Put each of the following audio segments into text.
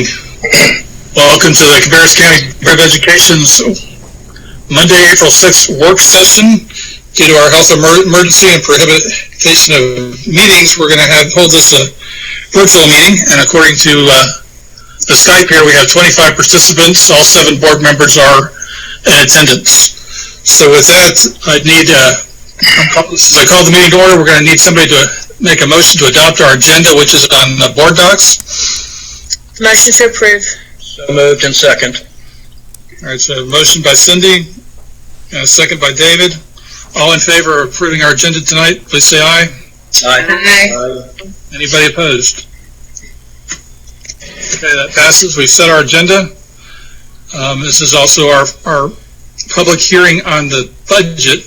Welcome to the Cabarrus County Board of Education's Monday, April 6th work session. Due to our health emergency and prohibition of meetings, we're going to hold this a virtual meeting, and according to the Skype here, we have 25 participants. All 7 board members are in attendance. So with that, since I called the meeting to order, we're going to need somebody to make a motion to adopt our agenda, which is on the board docs. Motion to approve. So moved and second. All right, so motion by Cindy, and a second by David. All in favor of approving our agenda tonight, please say aye. Aye. Aye. Anybody opposed? Okay, that passes. We've set our agenda. This is also our public hearing on the budget.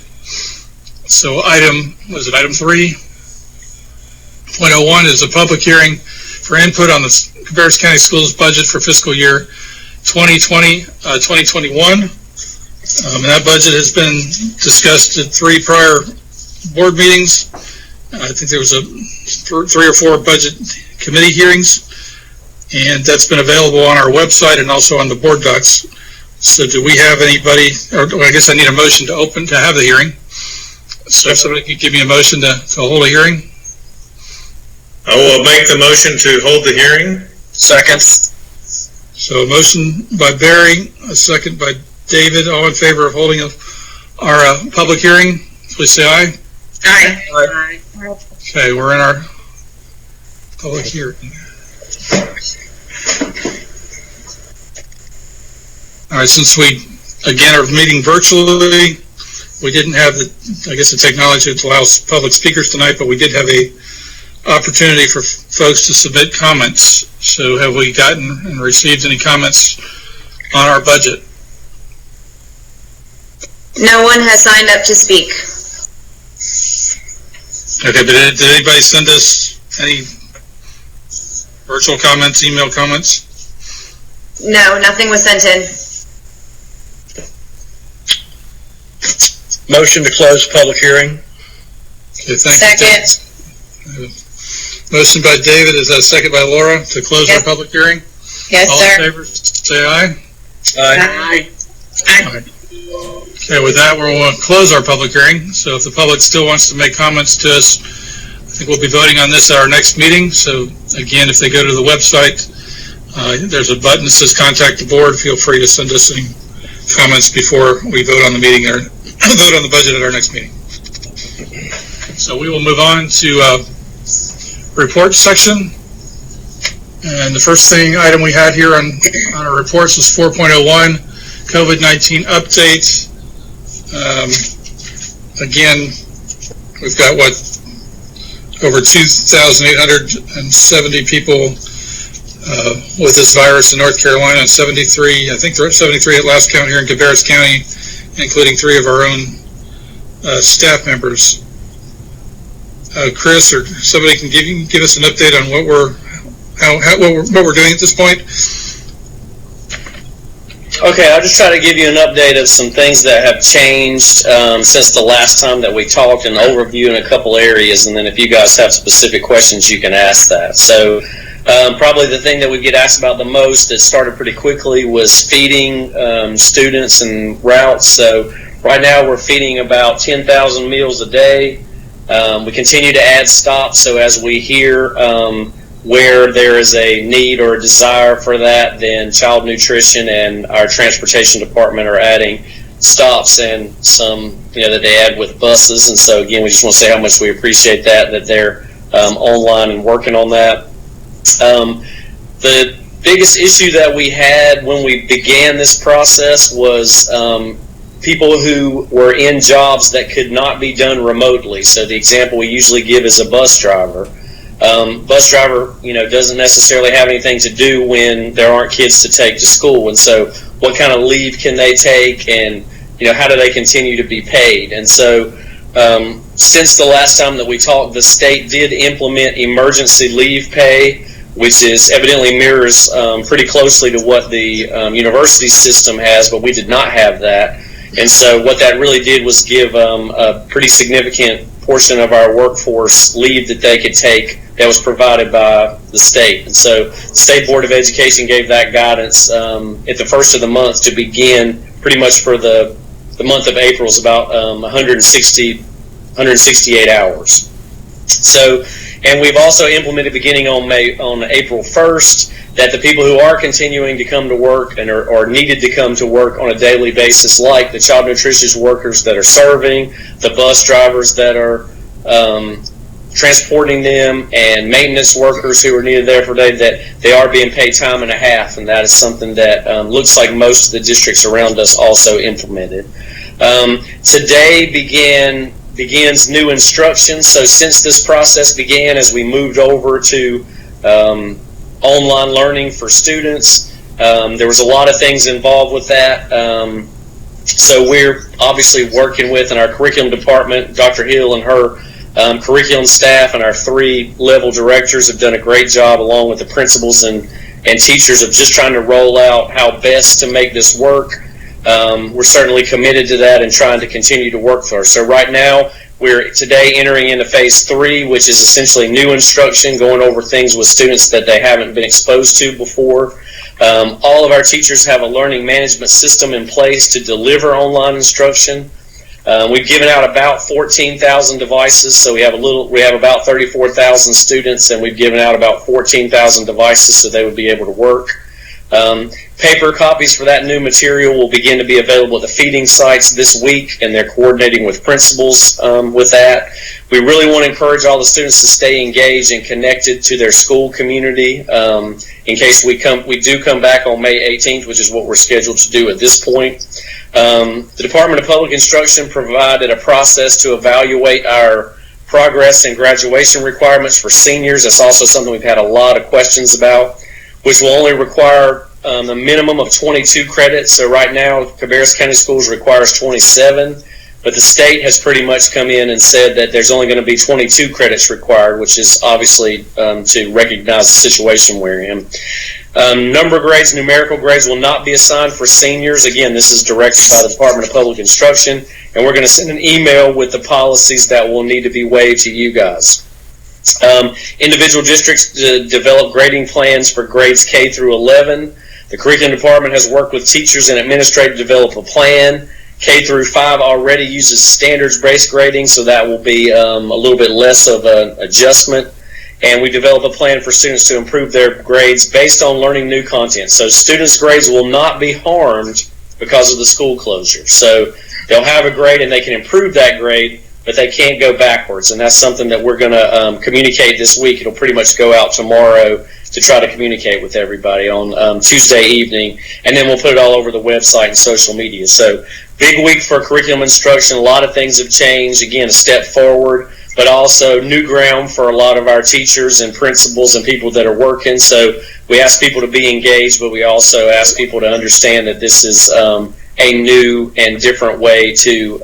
So item 3.01 is a public hearing for input on the Cabarrus County Schools budget for fiscal year 2020-2021. And that budget has been discussed at 3 prior board meetings. I think there was 3 or 4 budget committee hearings, and that's been available on our website and also on the board docs. So do we have anybody, or I guess I need a motion to have the hearing. So if somebody could give me a motion to hold a hearing. I will make the motion to hold the hearing. Second. So a motion by Barry, a second by David. All in favor of holding our public hearing, please say aye. Aye. Aye. Okay, we're in our public hearing. All right, since we, again, are meeting virtually, we didn't have the technology that allows public speakers tonight, but we did have a opportunity for folks to submit comments. So have we gotten and received any comments on our budget? No one has signed up to speak. Okay, but did anybody send us any virtual comments, email comments? No, nothing was sent in. Motion to close public hearing. Okay, thank Second. you. Motion by David, is that a second by Laura to close our public hearing? Yes, All sir. in favor, say aye. Aye. Aye. Okay, with that, we'll close our public hearing. So if the public still wants to make comments to us, I think we'll be voting on this at our next meeting. So again, if they go to the website, there's a button that says contact the board. Feel free to send us any comments before we vote on the meeting or vote on the budget at our next meeting. So we will move on to report section. And the first item we had here on our reports was 4.01, COVID-19 update. Again, we've got over 2,870 people with this virus in North Carolina, and 73, I think there are 73 at last count here in Cabarrus County, including 3 of our own staff members. Chris, or somebody can give us an update on what we're doing at this point. Okay, I'll just try to give you an update of some things that have changed since the last time that we talked, and overview in a couple areas, and then if you guys have specific questions, you can ask that. So probably the thing that we get asked about the most that started pretty quickly was feeding students and routes. So right now we're feeding about 10,000 meals a day. We continue to add stops, so as we hear where there is a need or a desire for that, then Child Nutrition and our Transportation Department are adding stops, and some that they add with buses. And so again, we just want to say how much we appreciate that they're online and working on that. The biggest issue that we had when we began this process was people who were in jobs that could not be done remotely. So the example we usually give is a bus driver. Bus driver, doesn't necessarily have anything to do when there aren't kids to take to school. And so what kind of leave can they take, and, how do they continue to be paid? And so since the last time that we talked, the state did implement emergency leave pay, which is evidently mirrors pretty closely to what the university system has, but we did not have that. And so what that really did was give a pretty significant portion of our workforce leave that they could take that was provided by the state. And so the State Board of Education gave that guidance at the first of the month to begin pretty much for the month of April is about 168 hours. So, and we've also implemented beginning on April 1st that the people who are continuing to come to work and are needed to come to work on a daily basis, like the child nutrition workers that are serving, the bus drivers that are transporting them, and maintenance workers who are needed there for a day, that they are being paid time and a half, and that is something that looks like most of the districts around us also implemented. Today begins new instruction. So since this process began, as we moved over to online learning for students, there was a lot of things involved with that. So we're obviously working with, in our curriculum department, Dr. Hill and her curriculum staff and our 3 level directors have done a great job, along with the principals and teachers, of just trying to roll out how best to make this work. We're certainly committed to that and trying to continue to work for us. So right now, we're today entering into phase 3, which is essentially new instruction, going over things with students that they haven't been exposed to before. All of our teachers have a learning management system in place to deliver online instruction. We've given out about 14,000 devices, so we have about 34,000 students, and we've given out about 14,000 devices so they would be able to work. Paper copies for that new material will begin to be available at the feeding sites this week, and they're coordinating with principals with that. We really want to encourage all the students to stay engaged and connected to their school community in case we do come back on May 18th, which is what we're scheduled to do at this point. The Department of Public Instruction provided a process to evaluate our progress and graduation requirements for seniors. That's also something we've had a lot of questions about, which will only require a minimum of 22 credits. So right now, Cabarrus County Schools requires 27, but the state has pretty much come in and said that there's only going to be 22 credits required, which is obviously to recognize the situation we're in. Number grades, numerical grades will not be assigned for seniors. Again, this is directed by the Department of Public Instruction, and we're going to send an email with the policies that will need to be waived to you guys. Individual districts develop grading plans for grades K through 11. The curriculum department has worked with teachers and administrators to develop a plan. K through 5 already uses standards-based grading, so that will be a little bit less of an adjustment. And we develop a plan for students to improve their grades based on learning new content. So students' grades will not be harmed because of the school closure. So they'll have a grade and they can improve that grade, but they can't go backwards. And that's something that we're going to communicate this week. It'll pretty much go out tomorrow to try to communicate with everybody on Tuesday evening. And then we'll put it all over the website and social media. So big week for curriculum instruction. A lot of things have changed. Again, a step forward, but also new ground for a lot of our teachers and principals and people that are working. So we ask people to be engaged, but we also ask people to understand that this is a new and different way to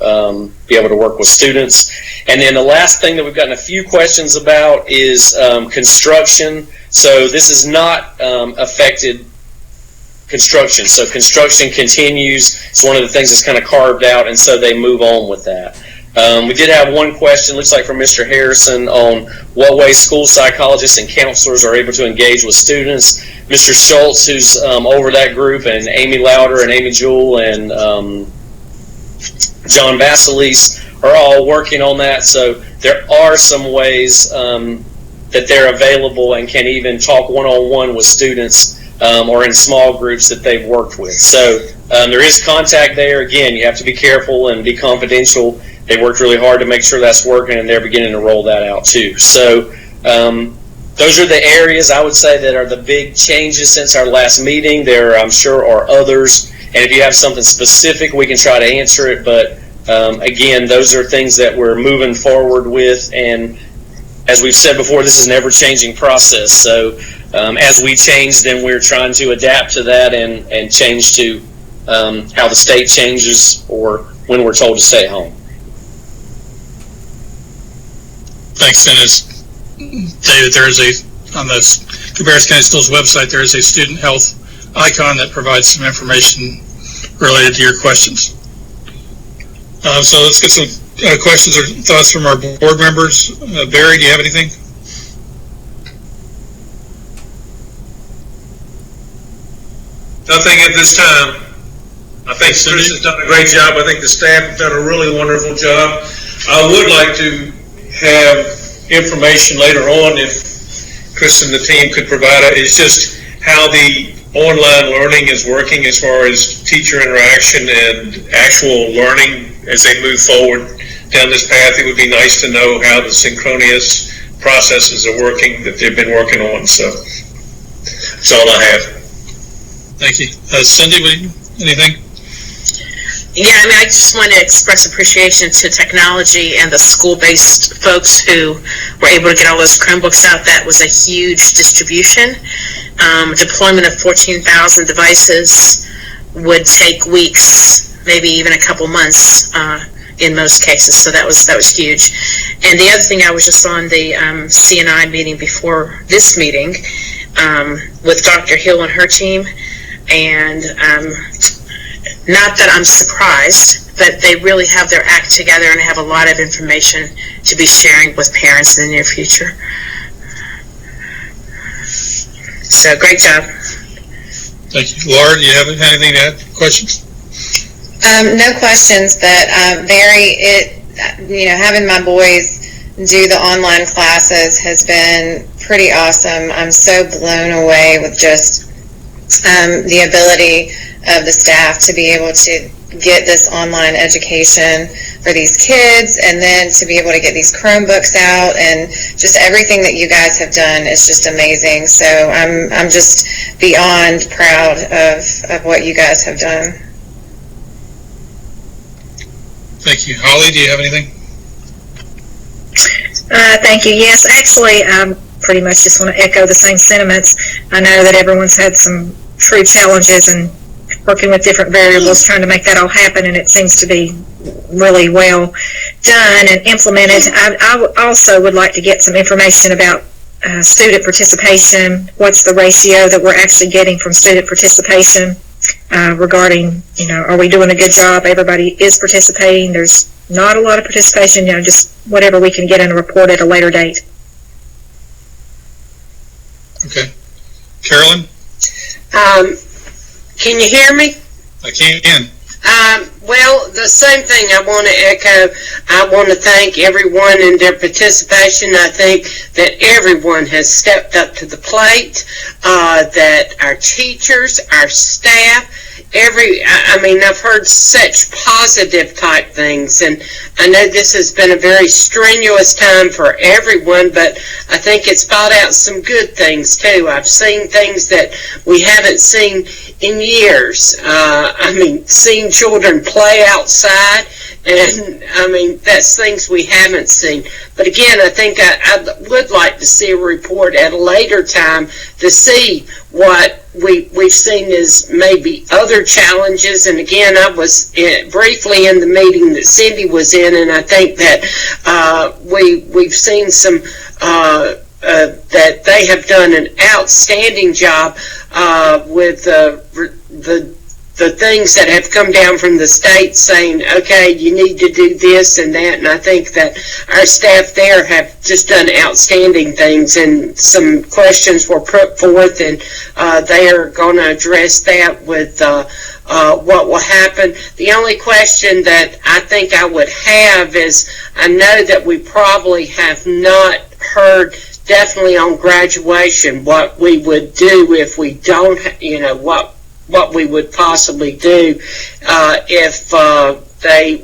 be able to work with students. And then the last thing that we've gotten a few questions about is construction. So this has not affected construction. So construction continues. It's one of the things that's kind of carved out, and so they move on with that. We did have one question, looks like from Mr. Harrison, on what ways school psychologists and counselors are able to engage with students. Mr. Schultz, who's over that group, and Amy Lauder and Amy Jewell and John Vasilis are all working on that. So there are some ways that they're available and can even talk one-on-one with students or in small groups that they've worked with. So there is contact there. Again, you have to be careful and be confidential. They worked really hard to make sure that's working, and they're beginning to roll that out too. So those are the areas I would say that are the big changes since our last meeting. There, I'm sure, are others, and if you have something specific, we can try to answer it. But again, those are things that we're moving forward with, and as we've said before, this is an ever-changing process. So as we change, then we're trying to adapt to that and change to how the state changes or when we're told to stay home. Thanks, Dennis. David, there is on the Cabarrus County Schools website, there is a student health icon that provides some information related to your questions. So let's get some questions or thoughts from our board members. Barry, do you have anything? Nothing at this time. I think Chris has done a great job. I think the staff have done a really wonderful job. I would like to have information later on, if Chris and the team could provide it. It's just how the online learning is working as far as teacher interaction and actual learning as they move forward down this path. It would be nice to know how the synchronous processes are working that they've been working on. So that's all I have. Thank you. Cindy, anything? Yeah, I mean, I just want to express appreciation to technology and the school-based folks who were able to get all those Chromebooks out. That was a huge distribution. Deployment of 14,000 devices would take weeks, maybe even a couple months in most cases. So that was huge. And the other thing, I was just on the CNI meeting before this meeting with Dr. Hill and her team, and not that I'm surprised, but they really have their act together and have a lot of information to be sharing with parents in the near future. So, great job. Thank you. Laura, do you have anything to add? Questions? No questions, but having my boys do the online classes has been pretty awesome. I'm so blown away with just the ability of the staff to be able to get this online education for these kids, and then to be able to get these Chromebooks out, and just everything that you guys have done is just amazing. So I'm just beyond proud of what you guys have done. Thank you. Holly, do you have anything? Thank you. Yes, actually, I pretty much just want to echo the same sentiments. I know that everyone's had some true challenges and working with different variables, trying to make that all happen, and it seems to be really well done and implemented. I also would like to get some information about student participation. What's the ratio that we're actually getting from student participation regarding, are we doing a good job? Everybody is participating. There's not a lot of participation, just whatever we can get in a report at a later date. Okay. Carolyn? Can you hear me? I can. Well, the same thing I want to echo. I want to thank everyone in their participation. I think that everyone has stepped up to the plate, that our teachers, our staff, I've heard such positive type things, and I know this has been a very strenuous time for everyone, but I think it's brought out some good things too. I've seen things that we haven't seen in years. Seeing children play outside, and that's things we haven't seen. But again, I think I would like to see a report at a later time to see what we've seen as maybe other challenges. And again, I was briefly in the meeting that Cindy was in, and I think that we've seen some that they have done an outstanding job with the things that have come down from the state saying, okay, you need to do this and that, and I think that our staff there have just done outstanding things, and some questions were put forth, and they are going to address that with what will happen. The only question that I think I would have is, I know that we probably have not heard definitely on graduation what we would do if we don't, what we would possibly do if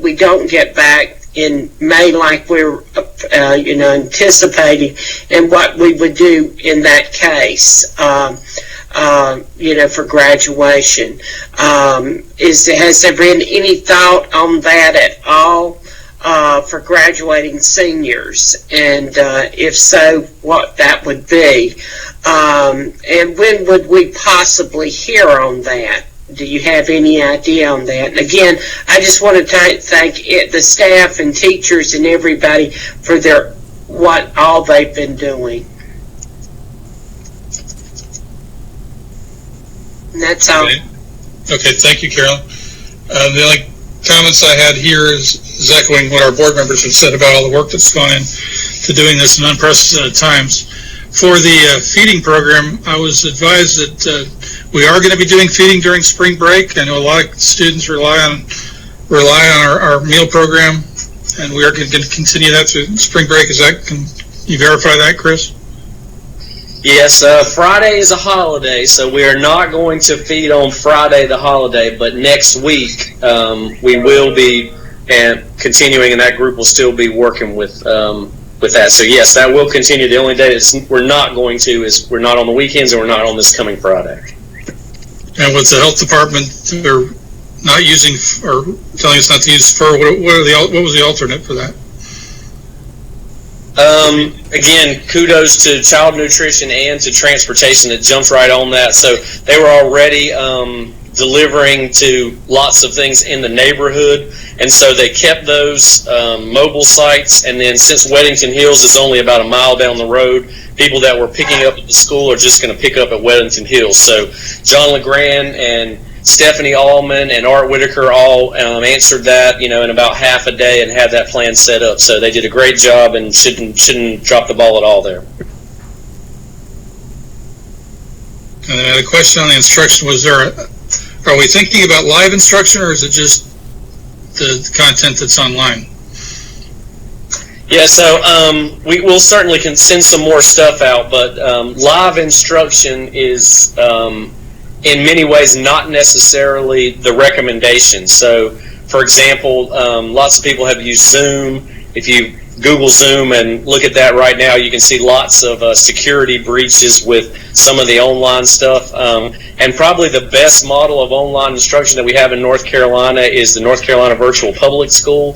we don't get back in May like we're anticipating, and what we would do in that case for graduation. Has there been any thought on that at all for graduating seniors, and if so, what that would be? And when would we possibly hear on that? Do you have any idea on that? And again, I just want to thank the staff and teachers and everybody for what all they've been doing. And that's all. Okay, thank you, Carolyn. The only comments I had here is echoing what our board members have said about all the work that's gone into doing this in unprecedented times. For the feeding program, I was advised that we are going to be doing feeding during spring break. I know a lot of students rely on our meal program, and we are going to continue that through spring break. Can you verify that, Chris? Yes, Friday is a holiday, so we are not going to feed on Friday the holiday, but next week we will be continuing, and that group will still be working with that. So yes, that will continue. The only day that we're not going to is we're not on the weekends, and we're not on this coming Friday. And with the health department, they're not using or telling us not to use fur. What was the alternate for that? Again, kudos to Child Nutrition and to Transportation that jumped right on that. So they were already delivering to lots of things in the neighborhood, and so they kept those mobile sites. And then since Weddington Hills is only about a mile down the road, people that were picking up at the school are just going to pick up at Weddington Hills. So John LeGrand and Stephanie Allman and Art Whitaker all answered that, in about half a day and had that plan set up. So they did a great job and shouldn't drop the ball at all there. And then a question on the instruction: are we thinking about live instruction, or is it just the content that's online? Yeah, so we will certainly can send some more stuff out, but live instruction is in many ways not necessarily the recommendation. So, for example, lots of people have used Zoom. If you Google Zoom and look at that right now, you can see lots of security breaches with some of the online stuff. And probably the best model of online instruction that we have in North Carolina is the North Carolina Virtual Public School,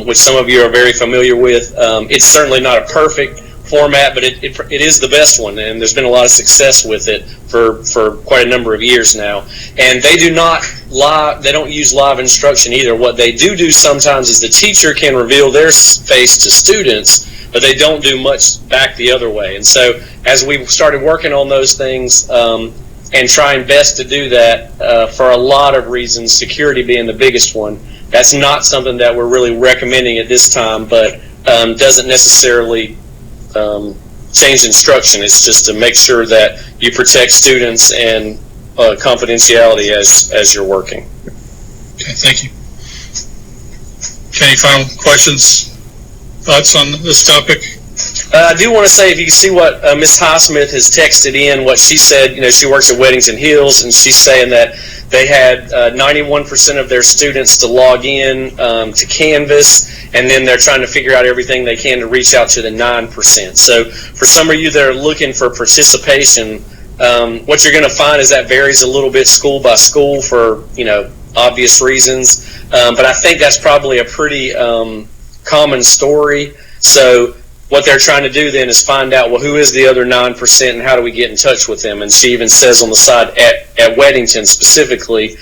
which some of you are very familiar with. It's certainly not a perfect format, but it is the best one, and there's been a lot of success with it for quite a number of years now. And they don't use live instruction either. What they do sometimes is the teacher can reveal their face to students, but they don't do much back the other way. And so as we started working on those things and trying best to do that, for a lot of reasons, security being the biggest one, that's not something that we're really recommending at this time, but doesn't necessarily change instruction. It's just to make sure that you protect students and confidentiality as you're working. Okay, thank you. Any final questions, thoughts on this topic? I do want to say, if you can see what Ms. Highsmith has texted in, what she said, she works at Weddington Hills, and she's saying that they had 91% of their students to log in to Canvas, and then they're trying to figure out everything they can to reach out to the 9%. So for some of you that are looking for participation, what you're going to find is that varies a little bit school by school for, obvious reasons. But I think that's probably a pretty common story. So what they're trying to do then is find out, well, who is the other 9% and how do we get in touch with them? And she even says on the side at Weddington specifically,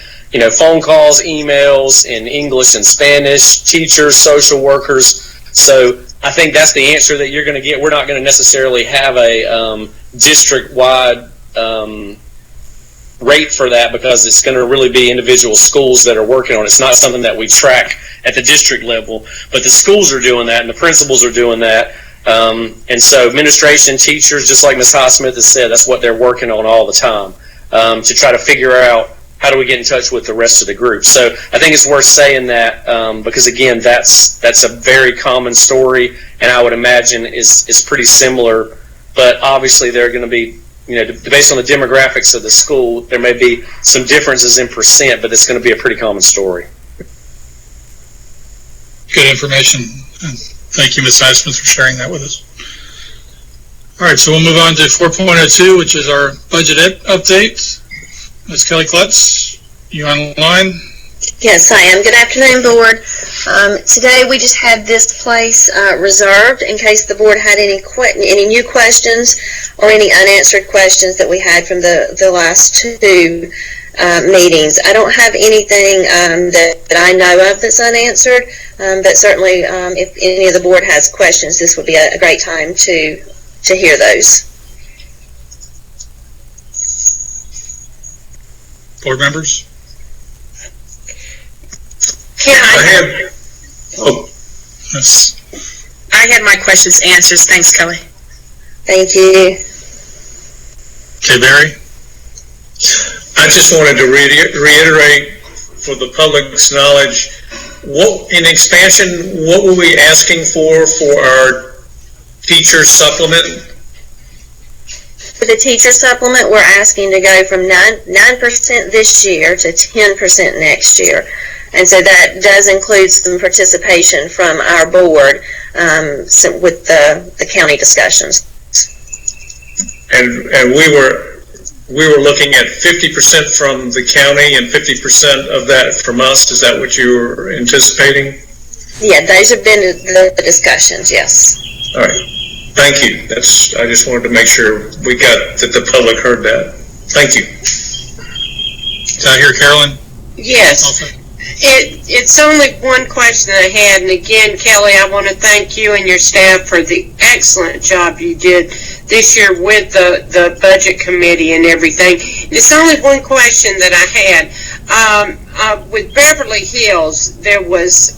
phone calls, emails in English and Spanish, teachers, social workers. So I think that's the answer that you're going to get. We're not going to necessarily have a district-wide rate for that, because it's going to really be individual schools that are working on it. It's not something that we track at the district level, but the schools are doing that and the principals are doing that. And so administration, teachers, just like Ms. Highsmith has said, that's what they're working on all the time, to try to figure out how do we get in touch with the rest of the group. So I think it's worth saying that, because again, that's a very common story, and I would imagine is pretty similar, but obviously there are going to be, based on the demographics of the school, there may be some differences in percent, but it's going to be a pretty common story. Good information. And thank you, Ms. Highsmith, for sharing that with us. All right, so we'll move on to 4.02, which is our budget update. Ms. Kelly Klutz, you online? Yes, I am. Good afternoon, Board. Today we just had this place reserved in case the Board had any new questions or any unanswered questions that we had from the last two meetings. I don't have anything that I know of that's unanswered, but certainly if any of the Board has questions, this would be a great time to hear those. Board members? I had my questions answered. Thanks, Kelly. Thank you. Okay, Barry? I just wanted to reiterate for the public's knowledge, in expansion, what were we asking for our teacher supplement? For the teacher supplement, we're asking to go from 9% this year to 10% next year. And so that does include some participation from our board with the county discussions. And we were looking at 50% from the county and 50% of that from us. Is that what you were anticipating? Yeah, those have been the discussions, yes. All right. Thank you. I just wanted to make sure that the public heard that. Thank you. Did I hear Carolyn? Yes. Also? It's only one question I had, and again, Kelly, I want to thank you and your staff for the excellent job you did this year with the budget committee and everything. It's only one question that I had. With Beverly Hills, there was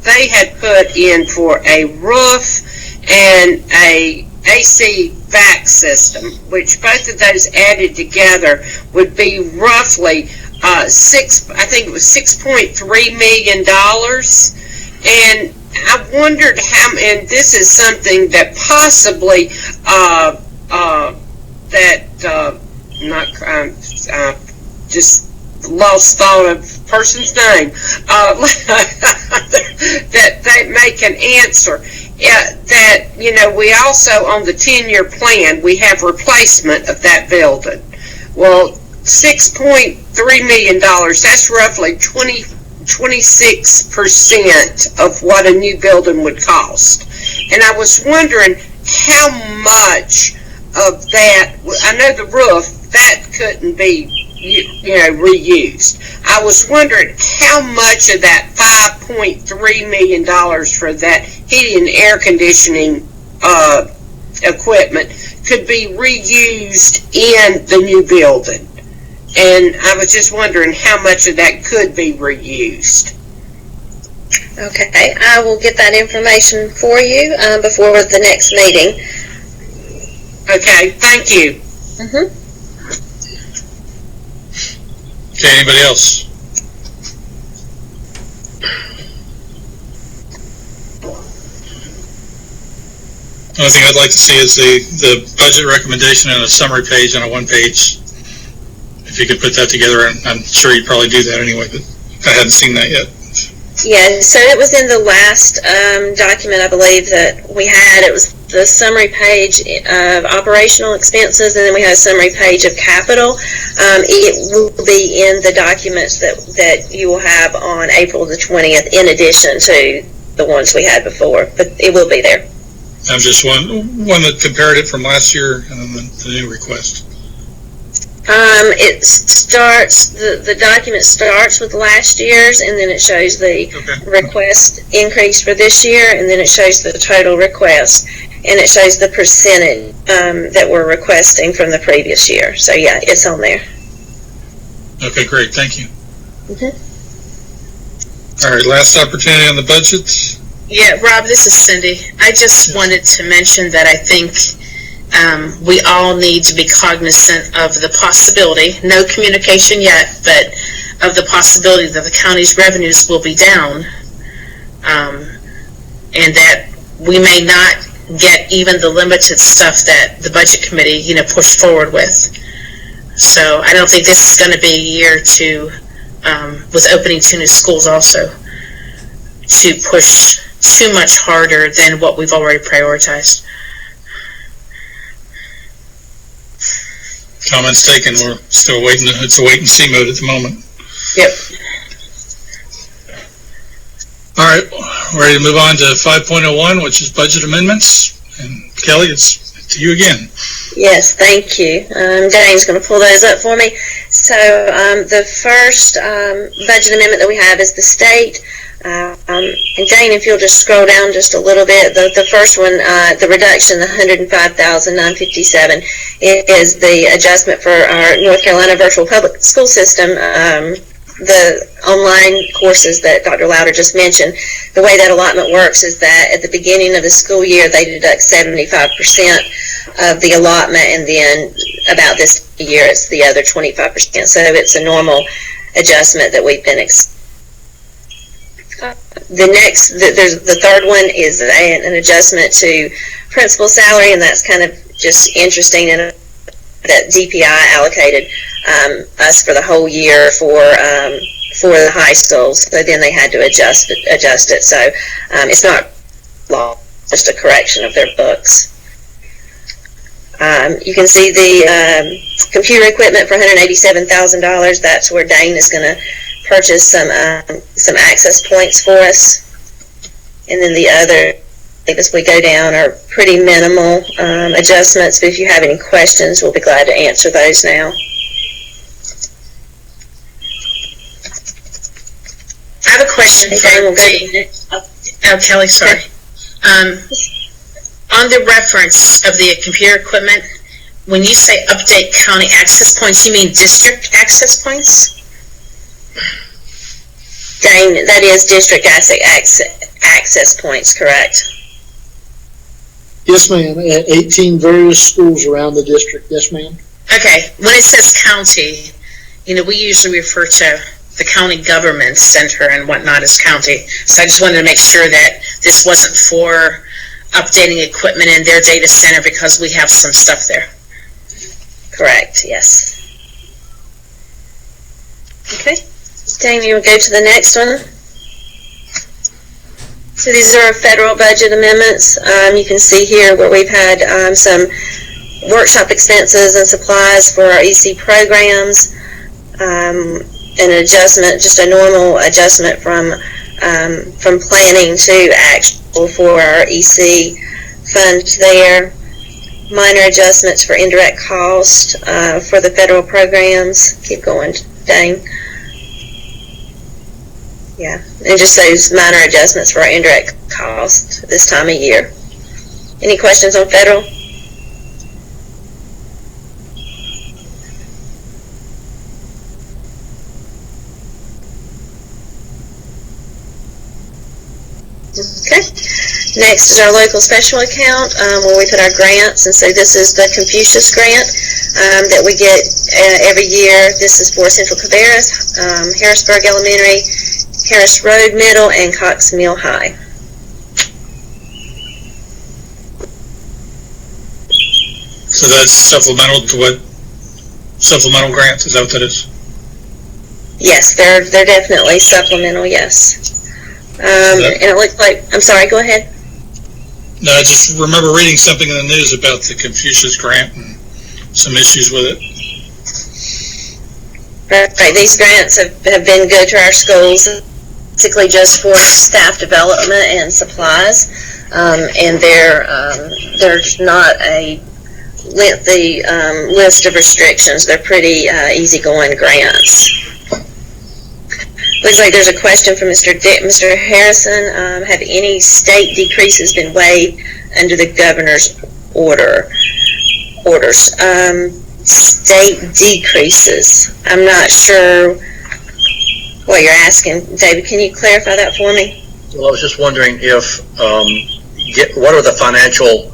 they had put in for a roof and a AC vac system, which both of those added together would be roughly I think it was $6.3 million. And I wondered how, and this is something that possibly just lost thought of person's name that they can answer. That, we also, on the 10-year plan, we have replacement of that building. Well, $6.3 million, that's roughly 26% of what a new building would cost. And I was wondering how much of that, I know the roof, that couldn't be reused. I was wondering how much of that $5.3 million for that heating and air conditioning equipment could be reused in the new building. And I was just wondering how much of that could be reused. Okay, I will get that information for you before the next meeting. Okay, thank you. Okay, anybody else? The only thing I'd like to see is the budget recommendation and a summary page on a one-page. If you could put that together, and I'm sure you'd probably do that anyway, but I hadn't seen that yet. Yeah, so it was in the last document, I believe, that we had. It was the summary page of operational expenses, and then we had a summary page of capital. It will be in the documents that you will have on April the 20th, in addition to the ones we had before, but it will be there. I'm just one that compared it from last year and then the new request. It starts, the document starts with last year's, and then it shows the request increase for this year, and then it shows the total request, and it shows the percentage that we're requesting from the previous year. So yeah, it's on there. Okay, great, thank you. All right, last opportunity on the budget. Yeah, Rob, this is Cindy. I just wanted to mention that I think we all need to be cognizant of the possibility, no communication yet, but of the possibility that the county's revenues will be down, and that we may not get even the limited stuff that the budget committee, pushed forward with. So I don't think this is going to be a year to, with opening 2 new schools also, to push too much harder than what we've already prioritized. Comments taken. We're still waiting. It's a wait and see mode at the moment. Yep. All right, we're ready to move on to 5.01, which is budget amendments. And Kelly, it's to you again. Yes, thank you. Dane's going to pull those up for me. So the first budget amendment that we have is the state. And Dane, if you'll just scroll down just a little bit, the first one, the reduction, the $105,957, is the adjustment for our North Carolina virtual public school system the online courses that Dr. Louder just mentioned, the way that allotment works is that at the beginning of the school year, they deduct 75% of the allotment, and then about this year, it's the other 25%. So it's a normal adjustment that we've been the third one is an adjustment to principal salary, and that's kind of just interesting in that DPI allocated us for the whole year for the high schools. So then they had to adjust it. So it's not law, just a correction of their books. You can see the computer equipment for $187,000. That's where Dane is going to purchase some access points for us. And then the other, as we go down, are pretty minimal adjustments, but if you have any questions, we'll be glad to answer those now. I have a question for Kelly, sorry. On the reference of the computer equipment, when you say update county access points, you mean district access points? Dane, that is district access points, correct? Yes, ma'am. At 18 various schools around the district. Yes, ma'am. Okay. When it says county, we usually refer to the county government center and whatnot as county. So I just wanted to make sure that this wasn't for updating equipment in their data center because we have some stuff there. Correct, yes. Okay. Dane, you will go to the next one. So these are federal budget amendments. You can see here where we've had some workshop expenses and supplies for our EC programs, an adjustment, just a normal adjustment from planning to actual for our EC fund there. Minor adjustments for indirect cost for the federal programs. Keep going, Dane. Yeah, and just those minor adjustments for our indirect cost this time of year. Any questions on federal? Okay. Next is our local special account where we put our grants, and so this is the Confucius grant that we get every year. This is for Central Cabarrus, Harrisburg Elementary, Harris Road Middle, and Cox Mill High. So that's supplemental to what? Supplemental grants, is that what that is? Yes, they're definitely supplemental, yes. And it looks like, I'm sorry, go ahead. No, I just remember reading something in the news about the Confucius grant and some issues with it. Right, these grants have been good to our schools, basically just for staff development and supplies, and there's not a lengthy list of restrictions. They're pretty easygoing grants. Looks like there's a question from Mr. Harrison. Have any state decreases been waived under the governor's orders? State decreases. I'm not sure what you're asking. David, can you clarify that for me? Well, I was just wondering if, what are the financial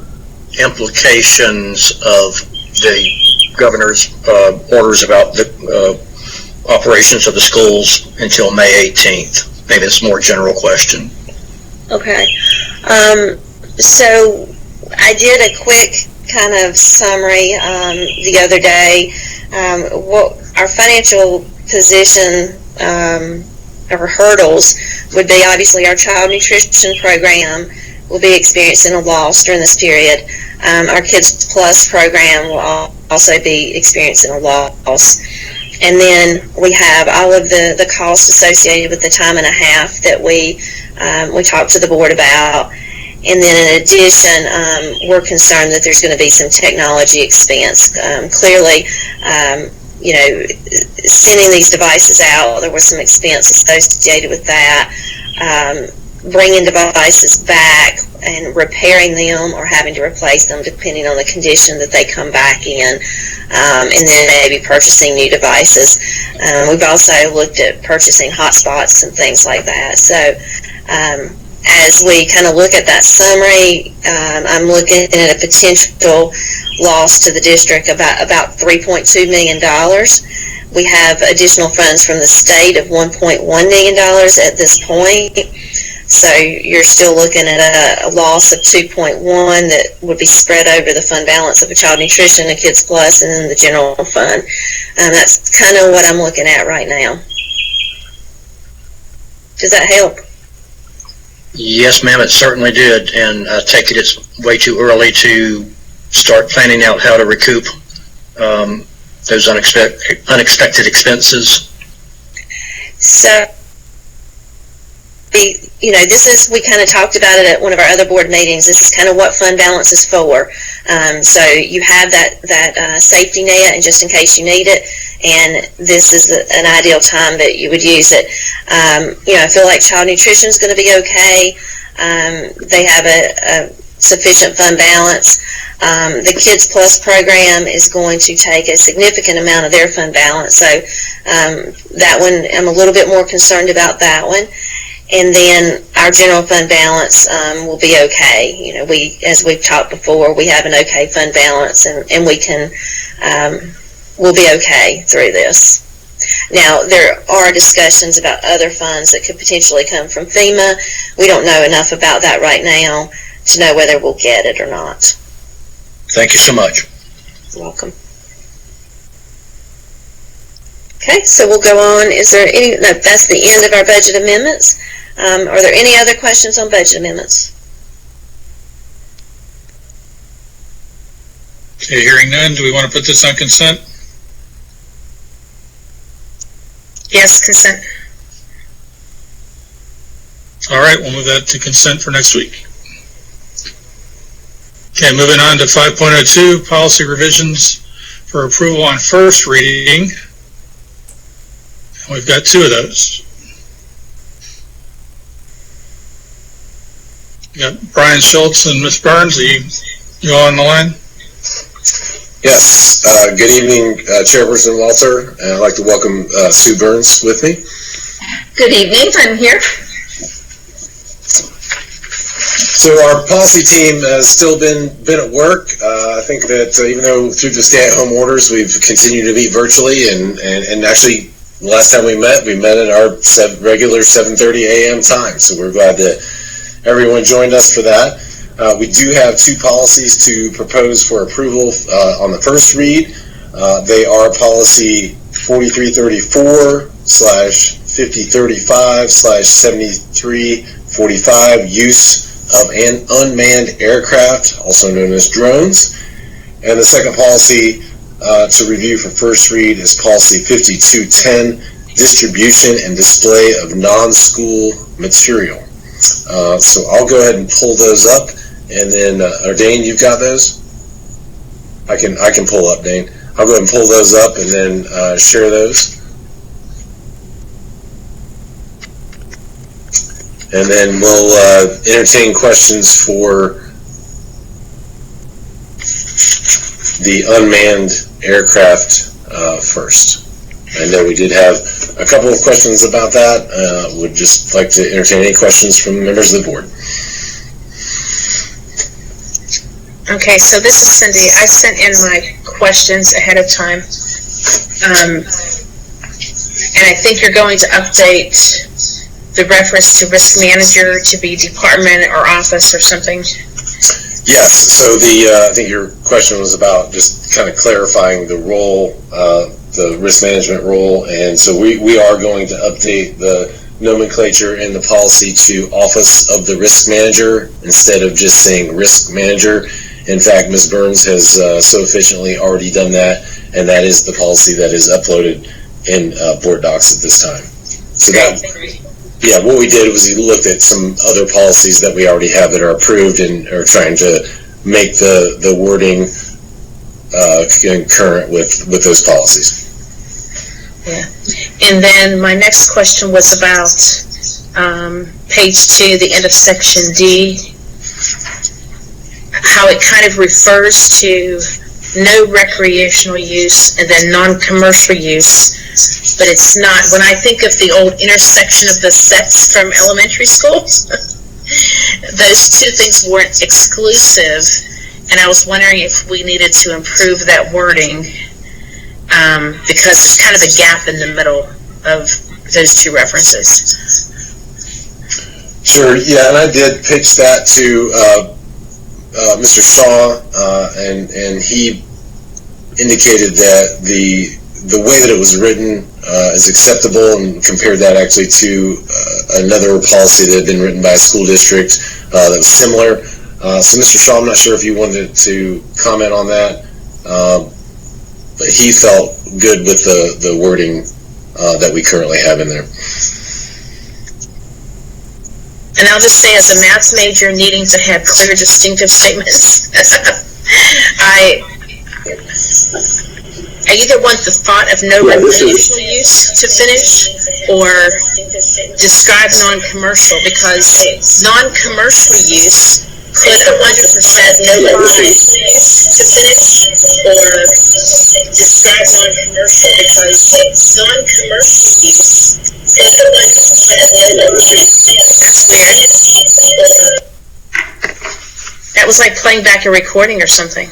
implications of the governor's orders about the operations of the schools until May 18th? Maybe it's a more general question. Okay. So I did a quick kind of summary the other day. What our financial position or hurdles would be, obviously our child nutrition program will be experiencing a loss during this period. Our Kids Plus program will also be experiencing a loss. And then we have all of the costs associated with the time and a half that we talked to the board about. And then in addition, we're concerned that there's going to be some technology expense. Clearly, sending these devices out, there was some expense associated with that. bringing devices back and repairing them or having to replace them depending on the condition that they come back in, and then maybe purchasing new devices. We've also looked at purchasing hotspots and things like that. So as we kind of look at that summary, I'm looking at a potential loss to the district about $3.2 million. We have additional funds from the state of $1.1 million at this point. So you're still looking at a loss of 2.1 that would be spread over the fund balance of a Child Nutrition, a Kids Plus, and then the general fund. That's kind of what I'm looking at right now. Does that help? Yes, ma'am, it certainly did, and I take it it's way too early to start planning out how to recoup those unexpected expenses. So, we kind of talked about it at one of our other board meetings. This is kind of what fund balance is for. So you have that safety net, and just in case you need it, and this is an ideal time that you would use it. I feel like Child Nutrition is going to be okay. They have a sufficient fund balance. The Kids Plus program is going to take a significant amount of their fund balance. So that one, I'm a little bit more concerned about that one. And then our general fund balance will be okay. As we've talked before, we have an okay fund balance, and we'll be okay through this. Now, there are discussions about other funds that could potentially come from FEMA. We don't know enough about that right now to know whether we'll get it or not. Thank you so much. You're welcome. Okay, so we'll go on. Is there any? No, that's the end of our budget amendments. Are there any other questions on budget amendments? Okay, hearing none, do we want to put this on consent? Yes, consent. All right, we'll move that to consent for next week. Okay, moving on to 5.02, policy revisions for approval on first reading. We've got two of those. We got Brian Schultz and Ms. Burns. Are you all on the line? Yes. Good evening, Chairperson Walter, and I'd like to welcome Sue Burns with me. Good evening. I'm here. So our policy team has still been at work. I think that even though through the stay-at-home orders we've continued to meet virtually, and actually the last time we met at our regular 7:30 a.m. time. So we're glad that everyone joined us for that. We do have two policies to propose for approval on the first read. They are policy 4334/5035/7345, use of an unmanned aircraft, also known as drones. And the second policy to review for first read is policy 5210, distribution and display of non-school material. So I'll go ahead and pull those up, and then, Dane, you've got those? I can pull up, Dane. I'll go ahead and pull those up and then share those. And then we'll entertain questions for the unmanned aircraft first. I know we did have a couple of questions about that. Would just like to entertain any questions from members of the board. Okay, so this is Cindy. I sent in my questions ahead of time. And I think you're going to update the reference to risk manager to be department or office or something. Yes, so I think your question was about just kind of clarifying the role, the risk management role, and so we are going to update the nomenclature in the policy to Office of the Risk Manager instead of just saying risk manager. In fact, Ms. Burns has so efficiently already done that, and that is the policy that is uploaded in board docs at this time. So that, yeah, what we did was we looked at some other policies that we already have that are approved and are trying to make the wording concurrent with those policies. Yeah. And then my next question was about page 2, the end of section D, how it kind of refers to no recreational use and then non-commercial use, but it's not. When I think of the old intersection of the sets from elementary school, those two things weren't exclusive, and I was wondering if we needed to improve that wording, because there's kind of a gap in the middle of those two references. Sure, yeah, and I did pitch that to Mr. Shaw, and he indicated that the way that it was written is acceptable, and compared that actually to another policy that had been written by a school district that was similar. So Mr. Shaw, I'm not sure if you wanted to comment on that, but he felt good with the wording that we currently have in there. And I'll just say, as a math major needing to have clear, distinctive statements, I either want the thought of no recreational use to finish, or describe non-commercial, because non-commercial use could 100% no to finish, or describe non-commercial, because non-commercial use could 100% no. That was like playing back a recording or something.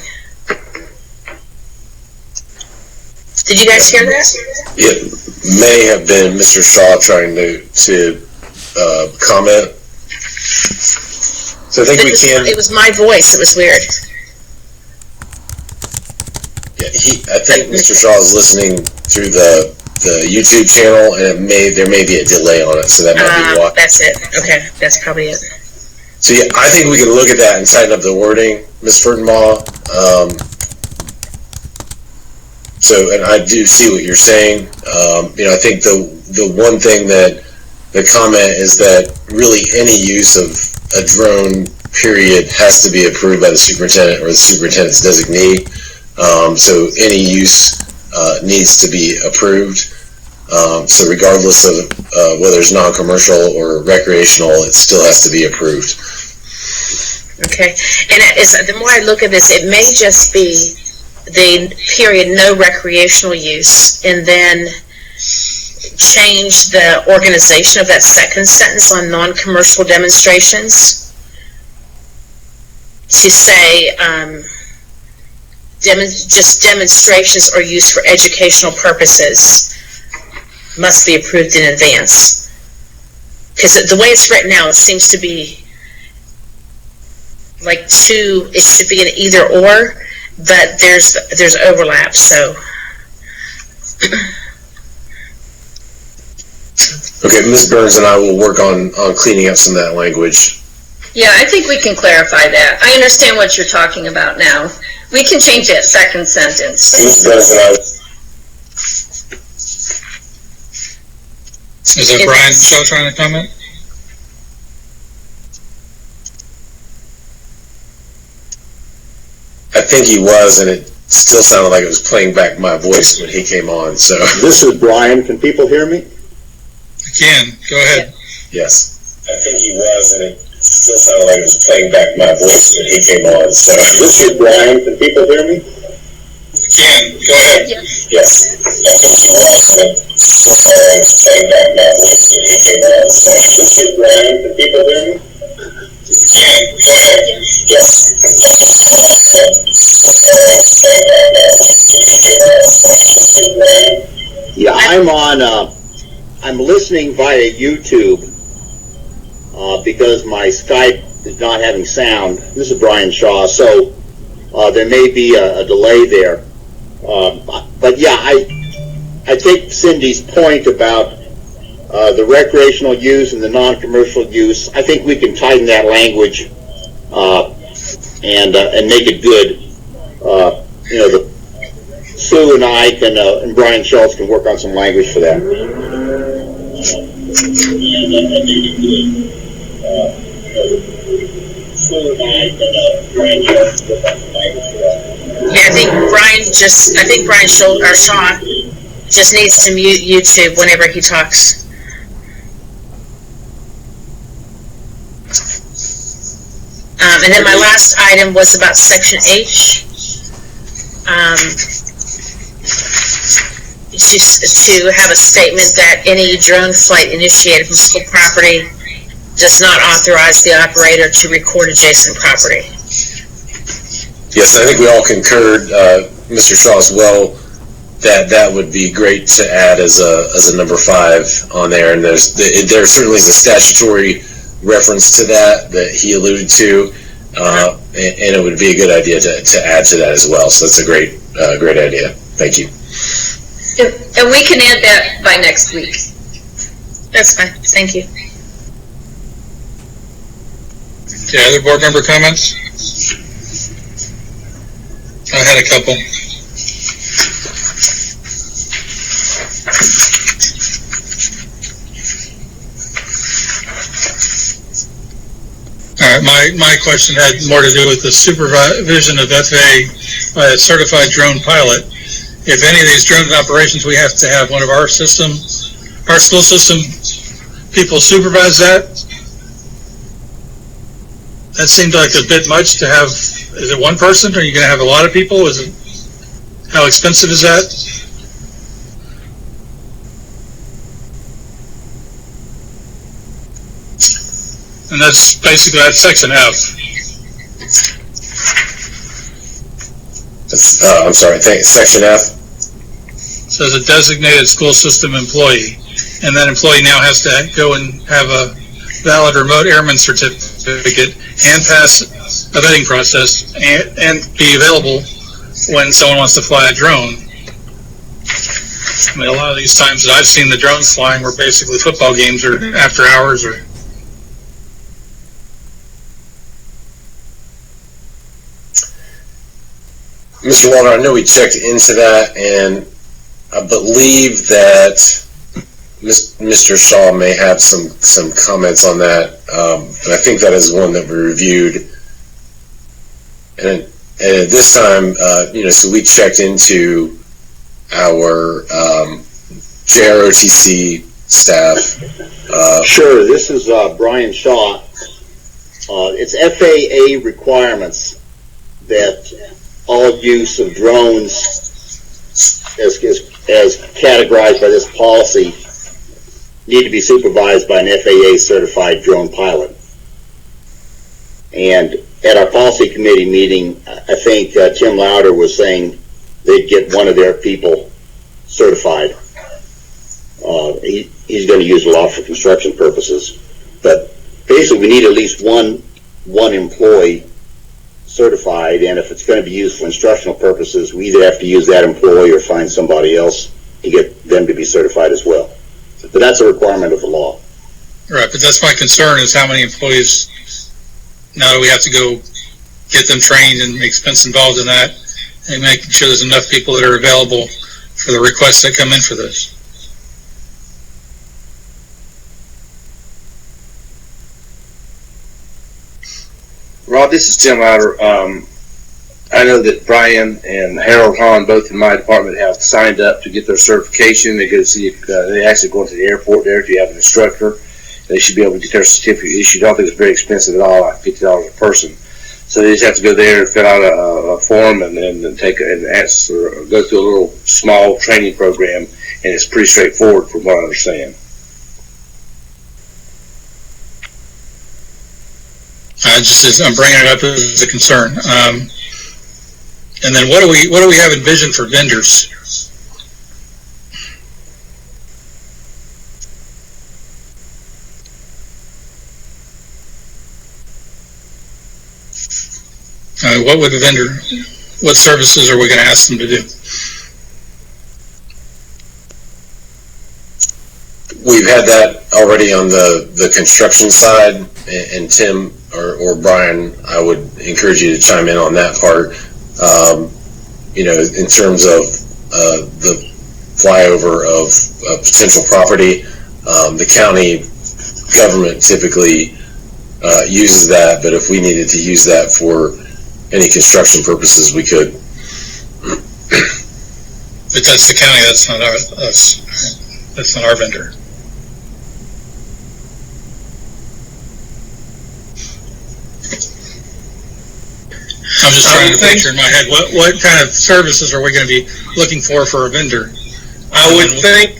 Did you guys hear that? It may have been Mr. Shaw trying to comment. So I think we can. It was my voice. It was weird. Yeah, I think Mr. Shaw is listening through the YouTube channel, and there may be a delay on it, so that might be why. That's it. Okay, that's probably it. So yeah, I think we can look at that and tighten up the wording, Ms. Furtenbaugh. So, and I do see what you're saying. I think the one thing that the comment is that really any use of a drone, period, has to be approved by the superintendent or the superintendent's designee. So any use needs to be approved. So regardless of whether it's non-commercial or recreational, it still has to be approved. Okay, and the more I look at this, it may just be the period no recreational use, and then change the organization of that second sentence on non-commercial demonstrations to say just demonstrations or used for educational purposes must be approved in advance. Because the way it's written now, it seems to be like it should be an either or, but there's overlap, so. Okay, Ms. Burns and I will work on cleaning up some of that language. Yeah, I think we can clarify that. I understand what you're talking about now. We can change that second sentence. Ms. Burns and I. Is that Brian still trying to comment? I think he was, and it still sounded like it was playing back my voice when he came on, so. This is Brian. Can people hear me? I can. Go ahead. Yes. I think he was, and it still sounded like it was playing back my voice when he came on, so. This is Brian. Can people hear me? I can. Go ahead. Yes. I think he was, and it still sounded like it was playing back my voice when he came on, so. This is Brian. Can people hear me? Yeah, I'm listening via YouTube because my Skype is not having sound. This is Brian Shaw, so there may be a delay there. But yeah, I take Cindy's point about the recreational use and the non-commercial use. I think we can tighten that language and make it good. Sue and I can, and Brian Schultz can work on some language for that. Yeah, I think Brian Schultz or Shaw just needs to mute YouTube whenever he talks. And then my last item was about Section H. To have a statement that any drone flight initiated from school property does not authorize the operator to record adjacent property. Yes, I think we all concurred, Mr. Shaw as well, that would be great to add as a number 5 on there. And there certainly is a statutory reference to that he alluded to, and it would be a good idea to add to that as well. So that's a great idea. Thank you. And we can add that by next week. That's fine. Thank you. Okay, other board member comments? I had a couple. All right, my question had more to do with the supervision of FAA by a certified drone pilot. If any of these drone operations, we have to have one of our school system people supervise that. That seemed like a bit much to have. Is it one person? Are you going to have a lot of people? How expensive is that? And that's Section F. I'm sorry, Section F? Says a designated school system employee. And that employee now has to go and have a valid remote airman certificate and pass a vetting process and be available when someone wants to fly a drone. I mean, a lot of these times that I've seen the drones flying were basically football games or after hours or... Mr. Walner, I know we checked into that, and I believe that Mr. Shaw may have some comments on that, but I think that is one that we reviewed. And at this time, so we checked into our JROTC staff. Sure, this is Brian Shaw. It's FAA requirements that all use of drones as categorized by this policy need to be supervised by an FAA certified drone pilot. And at our policy committee meeting, I think Tim Lauder was saying they'd get one of their people certified. He's going to use the law for construction purposes, but basically we need at least one employee certified, and if it's going to be used for instructional purposes, we either have to use that employee or find somebody else to get them to be certified as well. But that's a requirement of the law. Right, but that's my concern is how many employees, now do we have to go get them trained and the expense involved in that, and making sure there's enough people that are available for the requests that come in for this. Rob, this is Tim Lauder. I know that Brian and Harold Hahn, both in my department, have signed up to get their certification. They go to see if they actually go into the airport there if you have an instructor. They should be able to get their certificate issued. I don't think it's very expensive at all, like $50 a person. So they just have to go there and fill out a form and then go through a little small training program, and it's pretty straightforward from what I understand. I'm bringing it up as a concern. And then what do we have envisioned for vendors? What services are we going to ask them to do? We've had that already on the construction side, and Tim or Brian, I would encourage you to chime in on that part. In terms of the flyover of potential property, the county government typically uses that, but if we needed to use that for any construction purposes, we could. But that's the county, that's not us. That's not our vendor. I'm just trying to picture in my head, what kind of services are we going to be looking for a vendor? I would think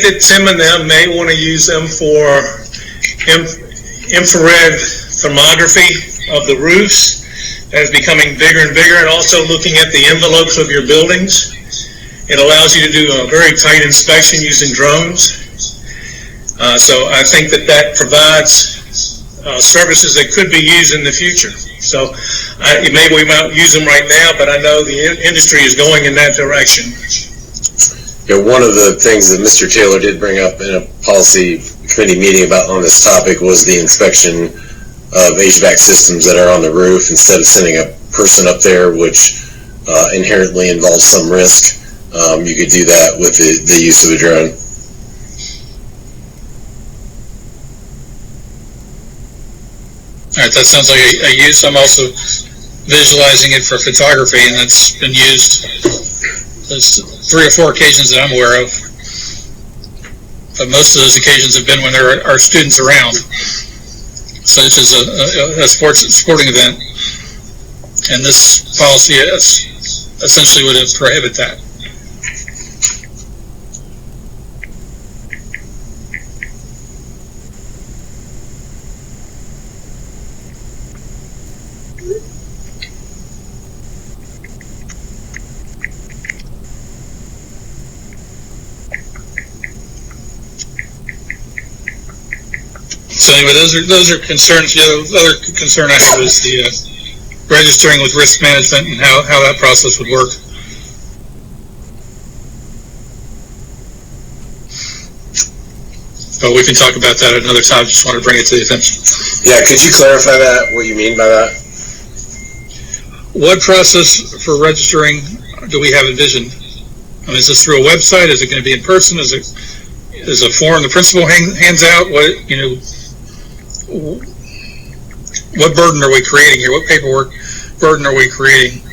that Tim and them may want to use them for infrared thermography of the roofs. That is becoming bigger and bigger, and also looking at the envelopes of your buildings. It allows you to do a very tight inspection using drones. So I think that provides services that could be used in the future. So maybe we might use them right now, but I know the industry is going in that direction. Yeah, one of the things that Mr. Taylor did bring up in a policy committee meeting about on this topic was the inspection of HVAC systems that are on the roof instead of sending a person up there, which inherently involves some risk. You could do that with the use of a drone. All right, that sounds like a use. I'm also visualizing it for photography, and that's been used. There's 3 or 4 occasions that I'm aware of, but most of those occasions have been when there are students around, such as a sporting event, and this policy essentially would prohibit that. So anyway, those are concerns. The other concern I have is the registering with risk management and how that process would work. But we can talk about that another time. Just want to bring it to the attention. Yeah, could you clarify that? What you mean by that? What process for registering do we have envisioned? I mean, is this through a website? Is it going to be in person? Is a form the principal hands out? What burden are we creating here? What paperwork burden are we creating?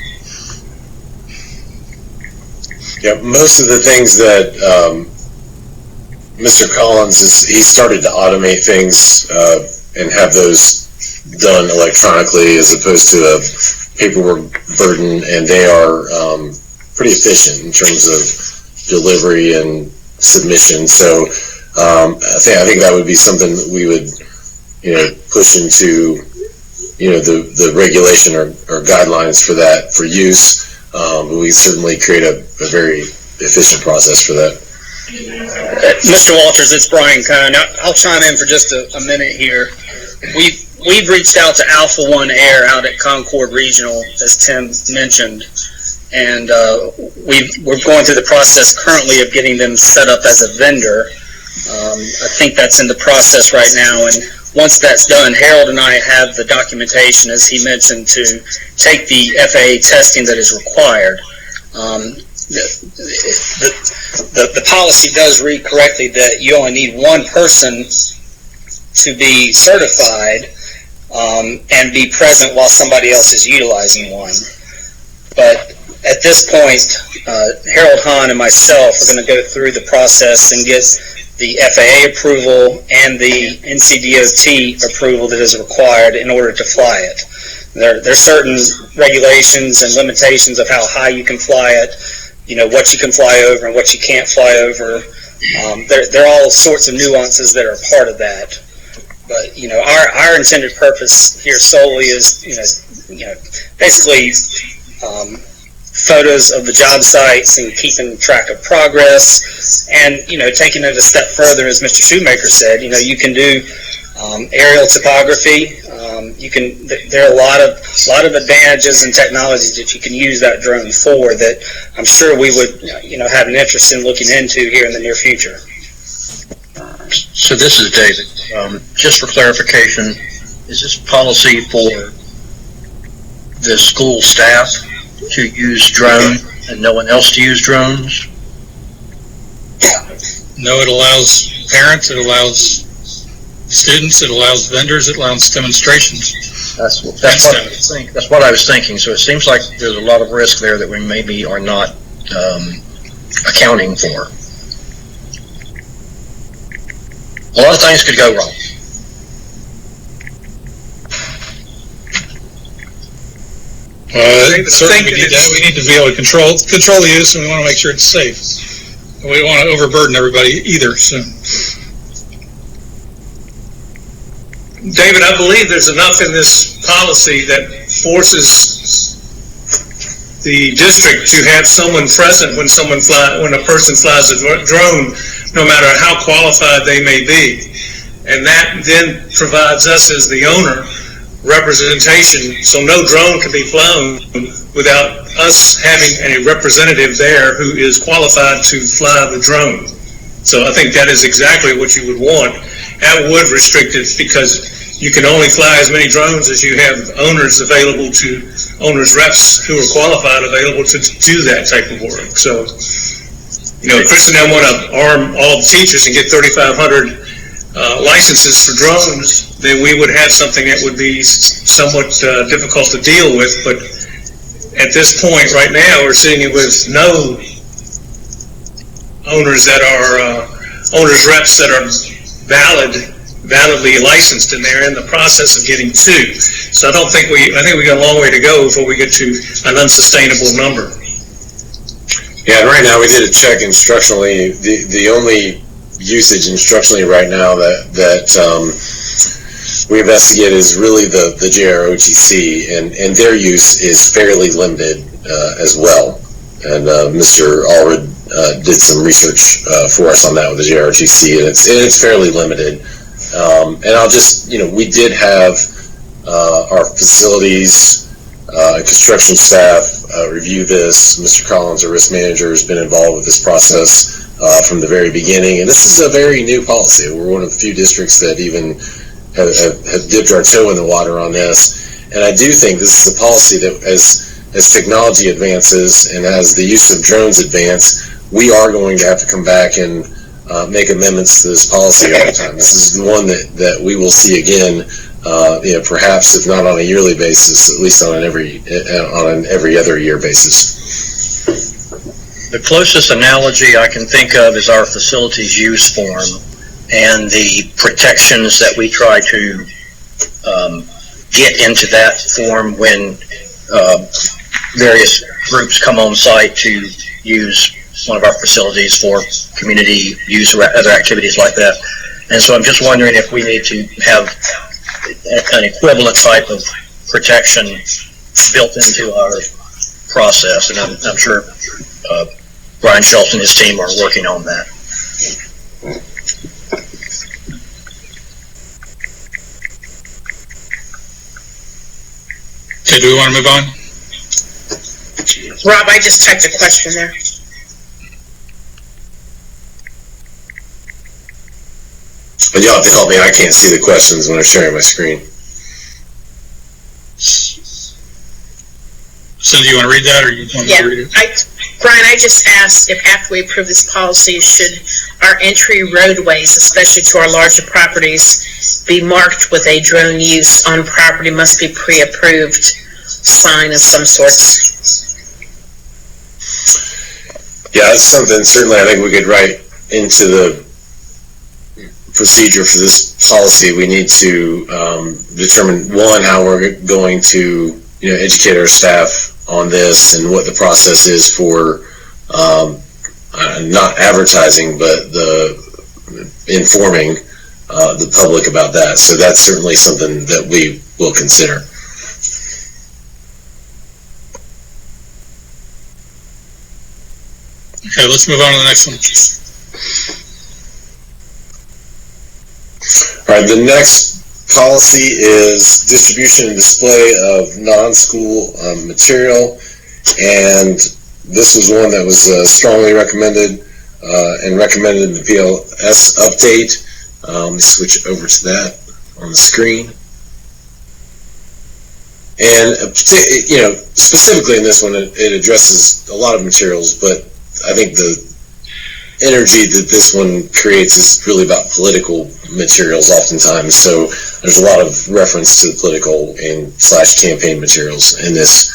Yeah, most of the things that Mr. Collins he started to automate things and have those done electronically as opposed to a paperwork burden, and they are pretty efficient in terms of delivery and submission. So I think that would be something that we would push into the regulation or guidelines for that for use. We certainly create a very efficient process for that. Mr. Walters, it's Brian Cohn. I'll chime in for just a minute here. We've reached out to Alpha One Air out at Concord Regional, as Tim mentioned, and we're going through the process currently of getting them set up as a vendor. I think that's in the process right now, and once that's done, Harold and I have the documentation, as he mentioned, to take the FAA testing that is required. The policy does read correctly that you only need one person to be certified and be present while somebody else is utilizing one. But at this point, Harold Hahn and myself are going to go through the process and get the FAA approval and the NCDOT approval that is required in order to fly it. There's certain regulations and limitations of how high you can fly it, what you can fly over and what you can't fly over. There are all sorts of nuances that are part of that. But, our intended purpose here solely is, basically photos of the job sites and keeping track of progress, and taking it a step further, as Mr. Shoemaker said, you can do aerial topography. There are a lot of advantages and technologies that you can use that drone for that I'm sure we would have an interest in looking into here in the near future. So this is David. Just for clarification, is this policy for the school staff to use drone and no one else to use drones? No, it allows parents, it allows students, it allows vendors, it allows demonstrations. That's what I was thinking. So it seems like there's a lot of risk there that we maybe are not accounting for. A lot of things could go wrong. Certainly we need that. We need to be able to control the use, and we want to make sure it's safe. And we don't want to overburden everybody either. So, David, I believe there's enough in this policy that forces the district to have someone present when a person flies a drone, no matter how qualified they may be. And that then provides us as the owner representation, so no drone can be flown without us having a representative there who is qualified to fly the drone. So I think that is exactly what you would want. That would restrict it, because you can only fly as many drones as you have owners reps who are qualified available to do that type of work. So, Chris and I want to arm all the teachers and get 3,500 licenses for drones, then we would have something that would be somewhat difficult to deal with. But at this point right now, we're seeing it with no owners reps that are validly licensed, and they're in the process of getting two. So I think we got a long way to go before we get to an unsustainable number. Yeah, and right now we did a check instructionally. The only usage instructionally right now that we investigate is really the JROTC, and their use is fairly limited as well. And Mr. Allred did some research for us on that with the JROTC, and it's fairly limited. And I'll just, we did have our facilities construction staff review this. Mr. Collins, our risk manager, has been involved with this process from the very beginning, and this is a very new policy. We're one of the few districts that even have dipped our toe in the water on this, and I do think this is a policy that as technology advances and as the use of drones advance, we are going to have to come back and make amendments to this policy all the time. This is the one that we will see again, perhaps if not on a yearly basis, at least on an every other year basis. The closest analogy I can think of is our facilities use form and the protections that we try to get into that form when various groups come on site to use one of our facilities for community use or other activities like that. And so I'm just wondering if we need to have an equivalent type of protection built into our process, and I'm sure Brian Schultz and his team are working on that. Okay, do we want to move on? Rob, I just typed a question there. And you'll have to help me. I can't see the questions when I'm sharing my screen. So do you want to read that, or you want me to read it? Brian, I just asked if after we approve this policy, should our entry roadways, especially to our larger properties, be marked with a drone use on property must be pre-approved sign of some sorts? Yeah, that's something certainly I think we could write into the procedure for this policy. We need to determine, one, how we're going to educate our staff on this and what the process is for not advertising, but informing the public about that. So that's certainly something that we will consider. Okay, let's move on to the next one. All right, the next policy is distribution and display of non-school material, and this was one that was strongly recommended and recommended in the PLS update. Let me switch over to that on the screen. And specifically in this one, it addresses a lot of materials, but I think the energy that this one creates is really about political materials oftentimes. So there's a lot of reference to the political and / campaign materials in this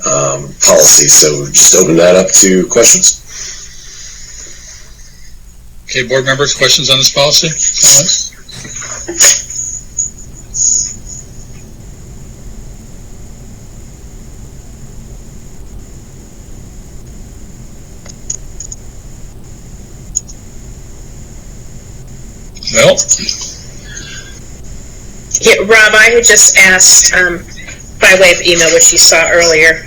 policy. So just open that up to questions. Okay, board members, questions on this policy? Well, Yeah, Rob, I had just asked, by way of email, which you saw earlier,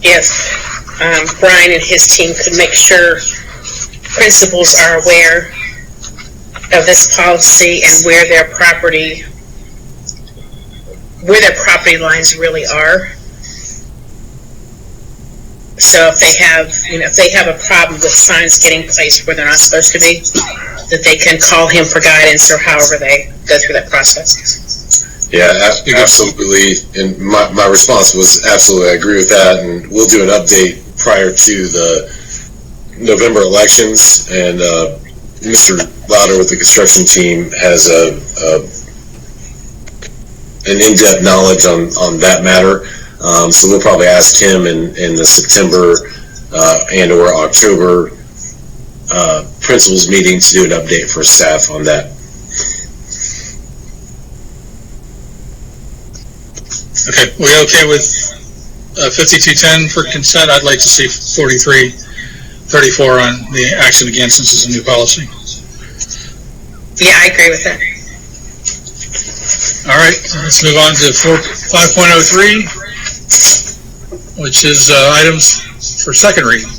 if Brian and his team could make sure principals are aware of this policy and where their property lines really are. So if they have a problem with signs getting placed where they're not supposed to be, that they can call him for guidance or however they go through that process. Yeah, absolutely. And my response was absolutely, I agree with that. And we'll do an update prior to the November elections. And Mr. Lauder with the construction team has an in-depth knowledge on that matter. So we'll probably ask him in the September and or October principals meeting to do an update for staff on that. okay, we okay with 5210 for consent? I'd like to see 4334 on the action again, since it's a new policy. Yeah, I agree with that. All right, let's move on to 5.03, which is items for second reading.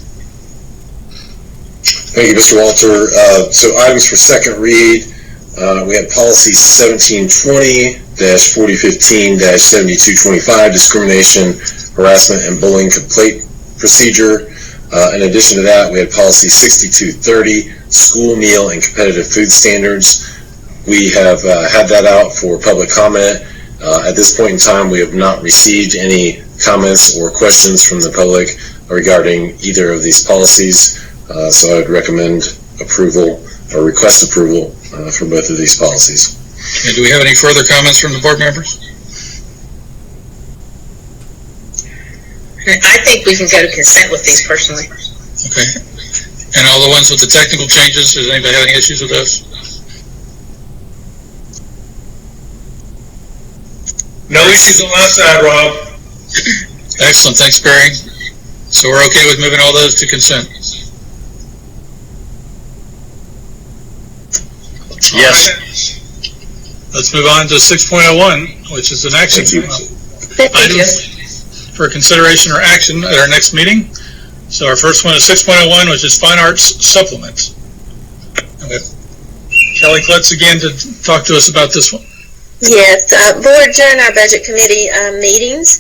Thank you, Mr. Walter. So items for second read, we have policy 1720-4015-7225, discrimination, harassment, and bullying complaint procedure. In addition to that, we had policy 6230, school meal and competitive food standards. We have had that out for public comment. At this point in time, we have not received any comments or questions from the public regarding either of these policies. So I would recommend approval or request approval for both of these policies. Okay, do we have any further comments from the board members? I think we can go to consent with these personally. Okay. And all the ones with the technical changes, does anybody have any issues with those? No issues on my side, Rob. Excellent, thanks, Barry. So we're okay with moving all those to consent? Yes. Right. Let's move on to 6.01, which is an action item for consideration or action at our next meeting. So our first one is 6.01, which is fine arts supplements. And we have Kelly Klutz again to talk to us about this one. Yes, board, during our budget committee meetings,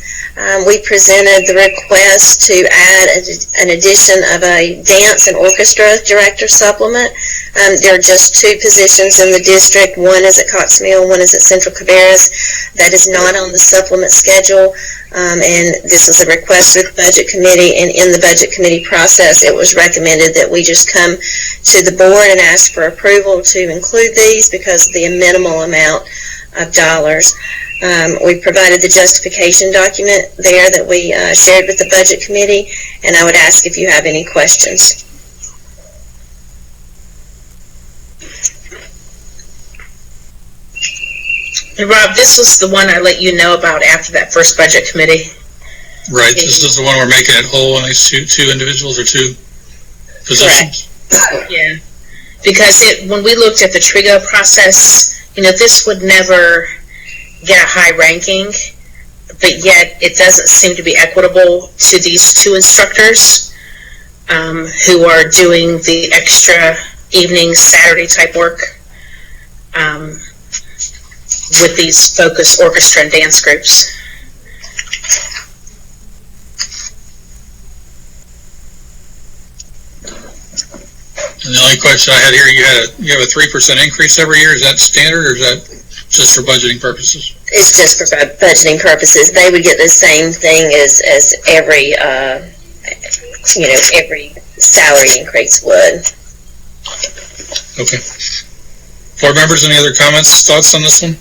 we presented the request to add an addition of a dance and orchestra director supplement. There are just two positions in the district. One is at Cox Mill, one is at Central Cabarrus. That is not on the supplement schedule, and this was a request of the budget committee, and in the budget committee process, it was recommended that we just come to the board and ask for approval to include these because of the minimal amount of dollars. We provided the justification document there that we shared with the budget committee, and I would ask if you have any questions. And Rob, this was the one I let you know about after that first budget committee. Right, this is the one we're making it whole on these two individuals or two positions. Correct. Yeah, because when we looked at the TRIGA process, this would never get a high ranking, but yet it doesn't seem to be equitable to these two instructors who are doing the extra evening, Saturday type work with these focused orchestra and dance groups. And the only question I had here, you have a 3% increase every year. Is that standard, or is that just for budgeting purposes? It's just for budgeting purposes. They would get the same thing as every every salary increase would. Okay. Board members, any other comments, thoughts on this one?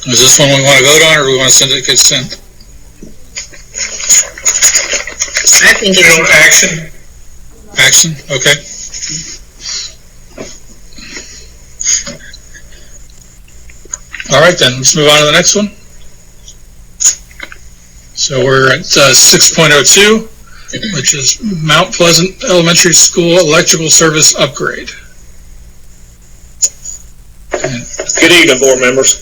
Is this one we want to vote on, or do we want to send it to consent? I think it's action. Action, okay. All right then, let's move on to the next one. So we're at 6.02, which is Mount Pleasant Elementary School electrical service upgrade. Good evening, board members.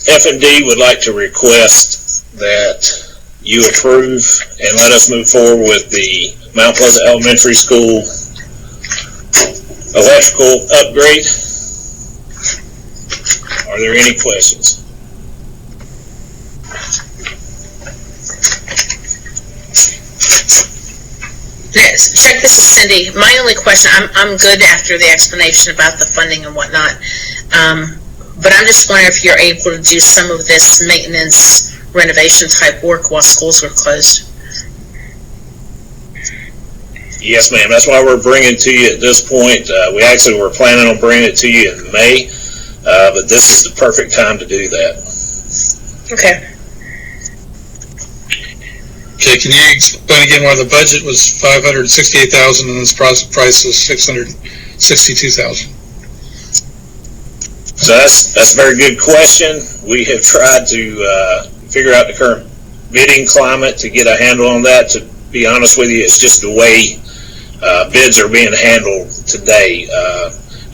F&D would like to request that you approve and let us move forward with the Mount Pleasant Elementary School electrical upgrade. Are there any questions? Yes, Chuck, this is Cindy. My only question, I'm good after the explanation about the funding and whatnot, but I'm just wondering if you're able to do some of this maintenance renovation type work while schools are closed. Yes, ma'am. That's why we're bringing it to you at this point. We actually were planning on bringing it to you in May, but this is the perfect time to do that. Okay. Okay, can you explain again why the budget was $568,000 and this price is $662,000? So that's a very good question. We have tried to figure out the current bidding climate to get a handle on that. To be honest with you, it's just the way bids are being handled today.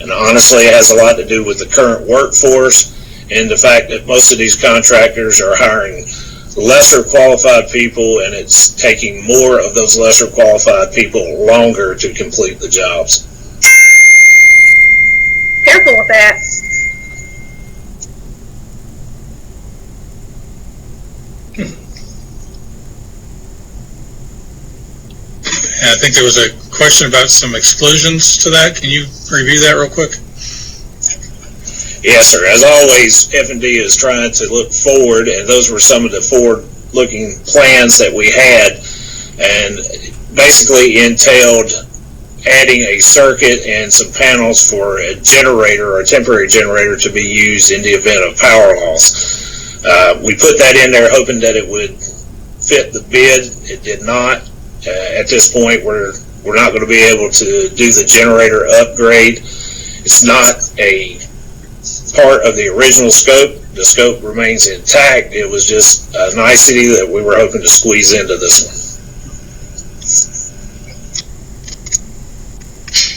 And honestly, it has a lot to do with the current workforce and the fact that most of these contractors are hiring lesser qualified people, and it's taking more of those lesser qualified people longer to complete the jobs. Careful with that. I think there was a question about some exclusions to that. Can you review that real quick? Yes, sir. As always, F&D is trying to look forward, and those were some of the forward-looking plans that we had, and basically entailed adding a circuit and some panels for a generator or a temporary generator to be used in the event of power loss. We put that in there hoping that it would fit the bid. It did not. At this point, we're not going to be able to do the generator upgrade. It's not a part of the original scope. The scope remains intact. It was just a nicety that we were hoping to squeeze into this one.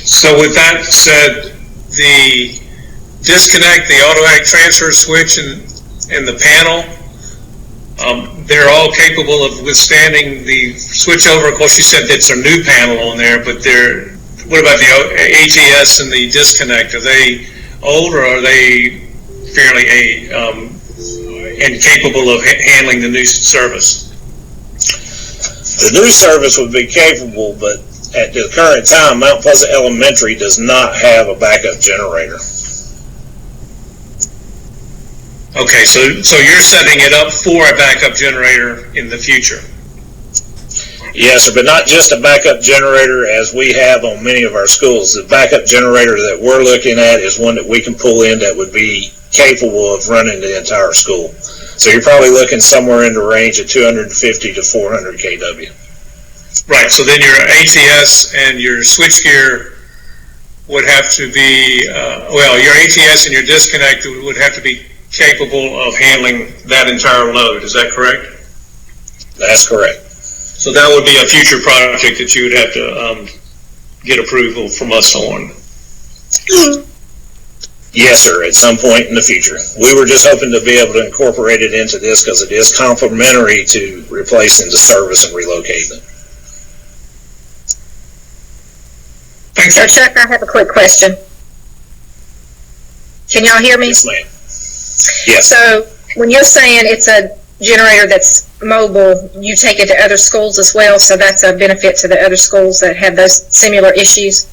So with that said, the disconnect, the automatic transfer switch, and the panel, they're all capable of withstanding the switchover. Of course, you said it's a new panel on there, but what about the ATS and the disconnect? Are they old, or are they fairly incapable of handling the new service? The new service would be capable, but at the current time, Mount Pleasant Elementary does not have a backup generator. Okay, so you're setting it up for a backup generator in the future? Yes, sir, but not just a backup generator as we have on many of our schools. The backup generator that we're looking at is one that we can pull in that would be capable of running the entire school. So you're probably looking somewhere in the range of 250 to 400 kW. Right, so then your ATS and your switchgear would have to be, your ATS and your disconnect would have to be capable of handling that entire load. Is that correct? That's correct. So that would be a future project that you would have to get approval from us on. Yes, sir, at some point in the future. We were just hoping to be able to incorporate it into this because it is complementary to replacing the service and relocating it. Thanks. So Chuck, I have a quick question. Can y'all hear me? Yes, ma'am. Yes. So when you're saying it's a generator that's mobile, you take it to other schools as well, so that's a benefit to the other schools that have those similar issues?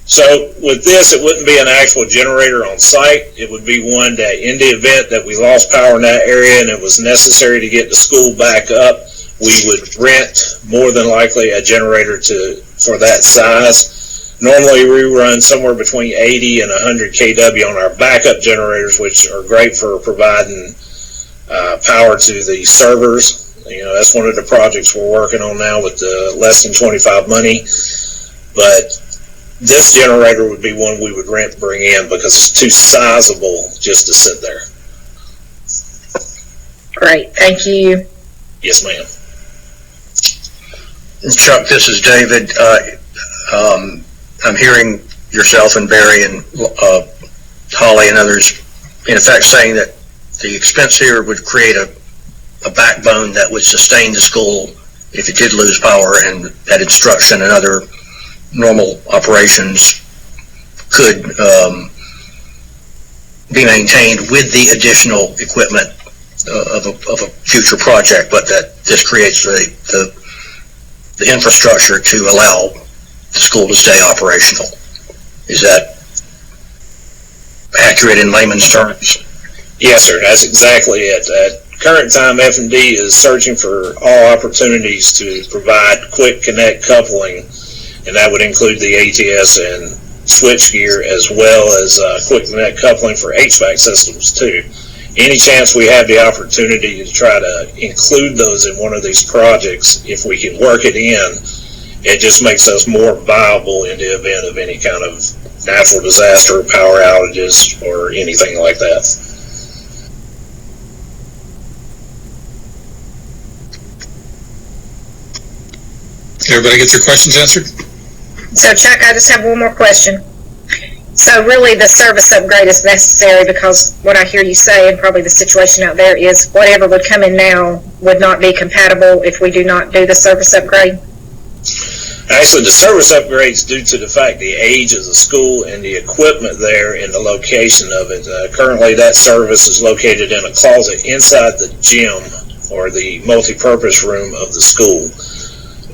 So with this, it wouldn't be an actual generator on site. It would be one that in the event that we lost power in that area and it was necessary to get the school back up, we would rent more than likely a generator for that size. Normally we run somewhere between 80 and 100 kW on our backup generators, which are great for providing power to the servers. You know, that's one of the projects we're working on now with the less than 25 money. But this generator would be one we would rent, bring in, because it's too sizable just to sit there. Great, thank you. Yes, ma'am. Chuck, this is David. I'm hearing yourself and Barry and Holly and others, in effect, saying that the expense here would create a backbone that would sustain the school if it did lose power, and that instruction and other normal operations could be maintained with the additional equipment of a future project, but that this creates the infrastructure to allow the school to stay operational. Is that accurate in layman's terms? Yes, sir. That's exactly it. At current time, F&D is searching for all opportunities to provide quick connect coupling, and that would include the ATS and switchgear, as well as quick connect coupling for HVAC systems too. Any chance we have the opportunity to try to include those in one of these projects, if we can work it in, it just makes us more viable in the event of any kind of natural disaster, power outages, or anything like that. Everybody get their questions answered? So Chuck, I just have one more question. So really the service upgrade is necessary because what I hear you say, and probably the situation out there, is whatever would come in now would not be compatible if we do not do the service upgrade? Actually, the service upgrades due to the fact the age of the school and the equipment there and the location of it. Currently, that service is located in a closet inside the gym or the multi-purpose room of the school,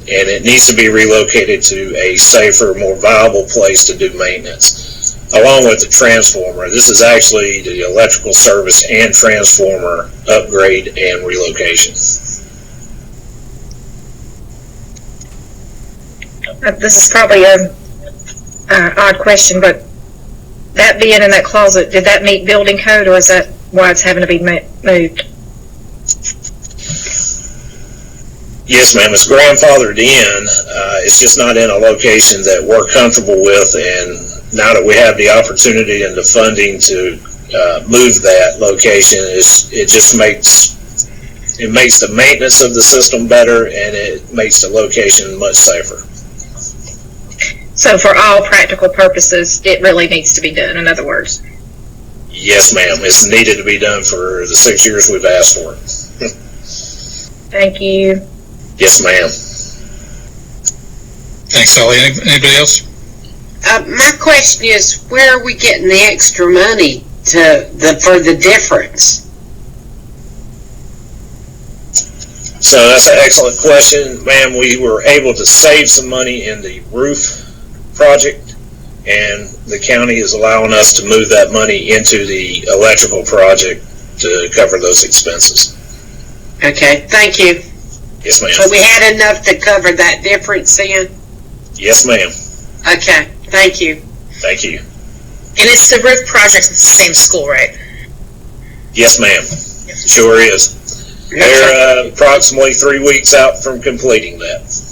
and it needs to be relocated to a safer, more viable place to do maintenance, along with the transformer. This is actually the electrical service and transformer upgrade and relocation. This is probably an odd question, but that being in that closet, did that meet building code, or is that why it's having to be moved? Yes, ma'am. It's grandfathered in. It's just not in a location that we're comfortable with, and now that we have the opportunity and the funding to move that location, it just makes the maintenance of the system better, and it makes the location much safer. So for all practical purposes, it really needs to be done, in other words? Yes, ma'am. It's needed to be done for the 6 years we've asked for it. Thank you. Yes, ma'am. Thanks, Holly. Anybody else? My question is, where are we getting the extra money for the difference? So that's an excellent question, ma'am. We were able to save some money in the roof project, and the county is allowing us to move that money into the electrical project to cover those expenses. Okay, thank you. Yes, ma'am. So we had enough to cover that difference then? Yes, ma'am. Okay, thank you. Thank you. And it's the roof project at the same school, right? Yes, ma'am. Sure is. They're approximately 3 weeks out from completing that.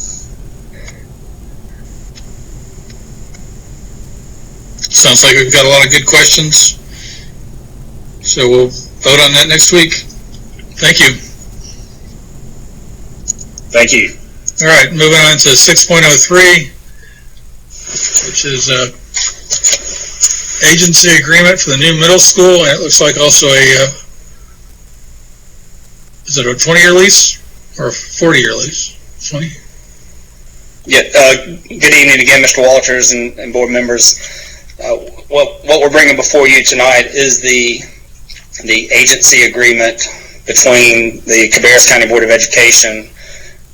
Sounds like we've got a lot of good questions. So we'll vote on that next week. Thank you. Thank you. All right, moving on to 6.03, which is agency agreement for the new middle school, and it looks like also is it a 20-year lease or a 40-year lease? 20? Yeah, good evening again, Mr. Walters and board members. What we're bringing before you tonight is the agency agreement between the Cabarrus County Board of Education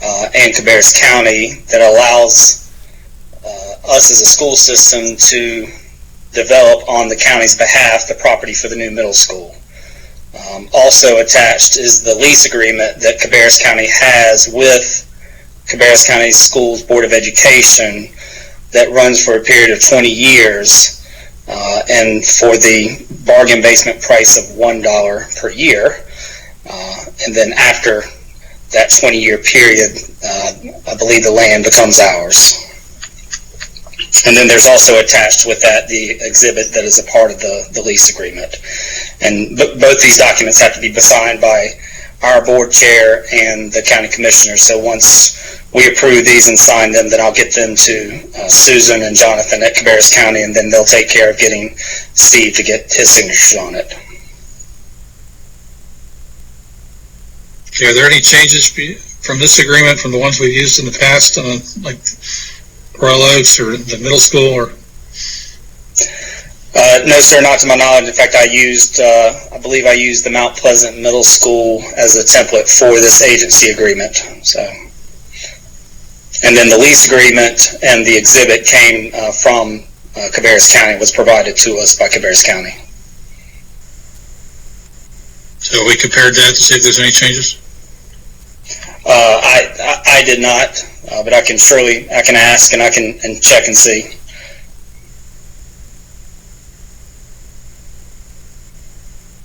and Cabarrus County that allows us as a school system to develop on the county's behalf the property for the new middle school. Also attached is the lease agreement that Cabarrus County has with Cabarrus County Schools Board of Education that runs for a period of 20 years and for the bargain basement price of $1 per year. And then after that 20-year period, I believe the land becomes ours. And then there's also attached with that the exhibit that is a part of the lease agreement. And both these documents have to be signed by our board chair and the county commissioner. So once we approve these and sign them, then I'll get them to Susan and Jonathan at Cabarrus County, and then they'll take care of getting Steve to get his signatures on it. Okay, are there any changes from this agreement from the ones we've used in the past, like Royal Oaks or the middle school? Or no, sir, not to my knowledge. In fact, I believe I used the Mount Pleasant Middle School as a template for this agency agreement. So, and then the lease agreement and the exhibit came from Cabarrus County, was provided to us by Cabarrus County. So we compared that to see if there's any changes? I did not, but I can ask and I can check and see.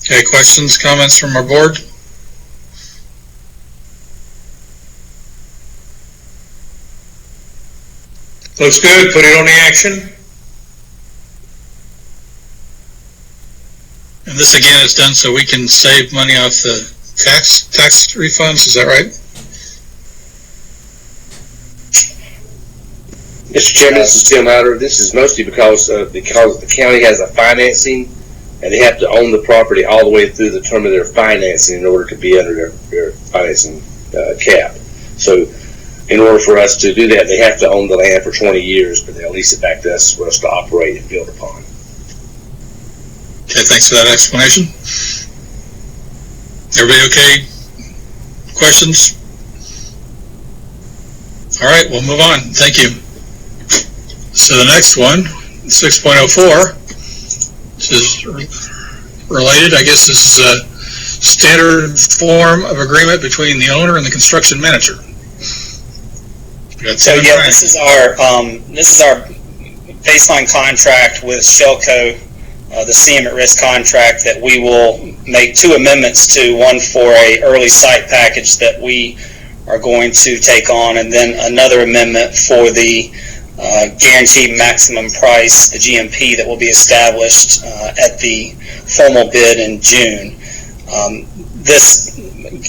Okay, questions, comments from our board? Looks good. Put it on the action. And this again is done so we can save money off the tax refunds, is that right? Mr. Chairman, this is Tim Outer. This is mostly because the county has a financing, and they have to own the property all the way through the term of their financing in order to be under their financing cap. So in order for us to do that, they have to own the land for 20 years, but they'll lease it back to us for us to operate and build upon. Okay, thanks for that explanation. Everybody okay? Questions? All right, we'll move on. Thank you. So the next one, 6.04, which is related. I guess this is a standard form of agreement between the owner and the construction manager. So yeah, this is our baseline contract with Shellco, the CM at risk contract that we will make two amendments to, one for a early site package that we are going to take on, and then another amendment for the guaranteed maximum price, the GMP, that will be established at the formal bid in June.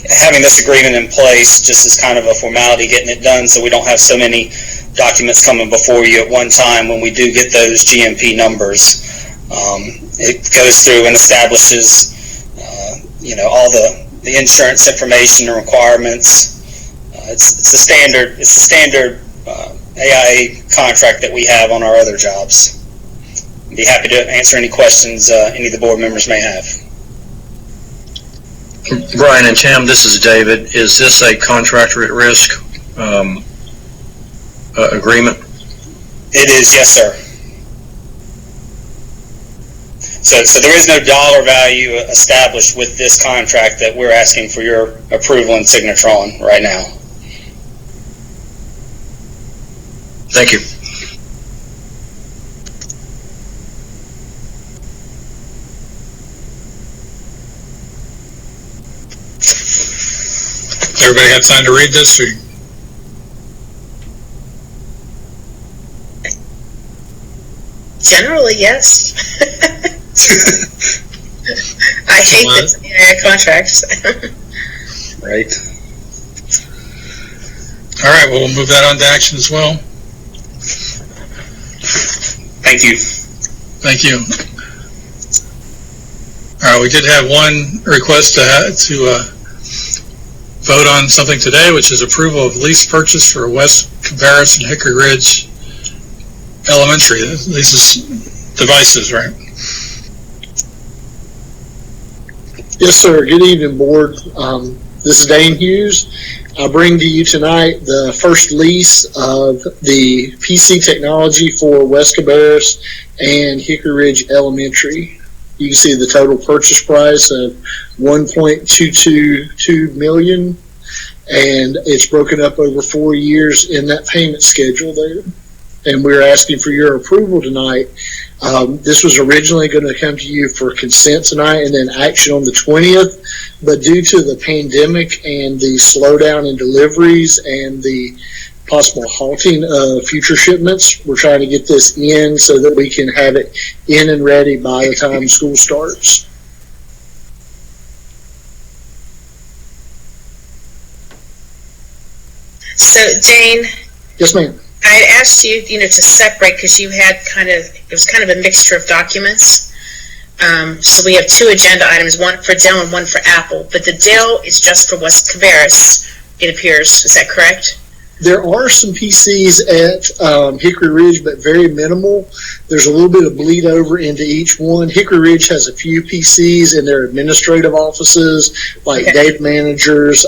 Having this agreement in place just is kind of a formality, getting it done so we don't have so many documents coming before you at one time when we do get those GMP numbers. It goes through and establishes all the insurance information and requirements. It's a standard AIA contract that we have on our other jobs. I'd be happy to answer any questions any of the board members may have. Brian and Tim, this is David. Is this a contractor at risk agreement? It is, yes, sir. So there is no dollar value established with this contract that we're asking for your approval and signature on right now. Thank you. Everybody had time to read this? Or? Generally, yes. I hate this contracts. Right. All right, well, we'll move that on to action as well. Thank you. Thank you. All right, we did have one request to vote on something today, which is approval of lease purchase for West Cabarrus and Hickory Ridge Elementary. This is devices, right? Yes, sir. Good evening, board. This is Dane Hughes. I bring to you tonight the first lease of the PC technology for West Cabarrus and Hickory Ridge Elementary. You can see the total purchase price of $1.222 million, and it's broken up over 4 years in that payment schedule there. And we're asking for your approval tonight. This was originally going to come to you for consent tonight and then action on the 20th, but due to the pandemic and the slowdown in deliveries and the possible halting of future shipments, we're trying to get this in so that we can have it in and ready by the time school starts. So, Dane, Yes, ma'am. I had asked you, to separate because you had it was kind of a mixture of documents. So we have two agenda items, one for Dell and one for Apple. But the Dell is just for West Cabarrus, it appears. Is that correct? There are some PCs at Hickory Ridge, but very minimal. There's a little bit of bleed over into each one. Hickory Ridge has a few PCs in their administrative offices, like data managers,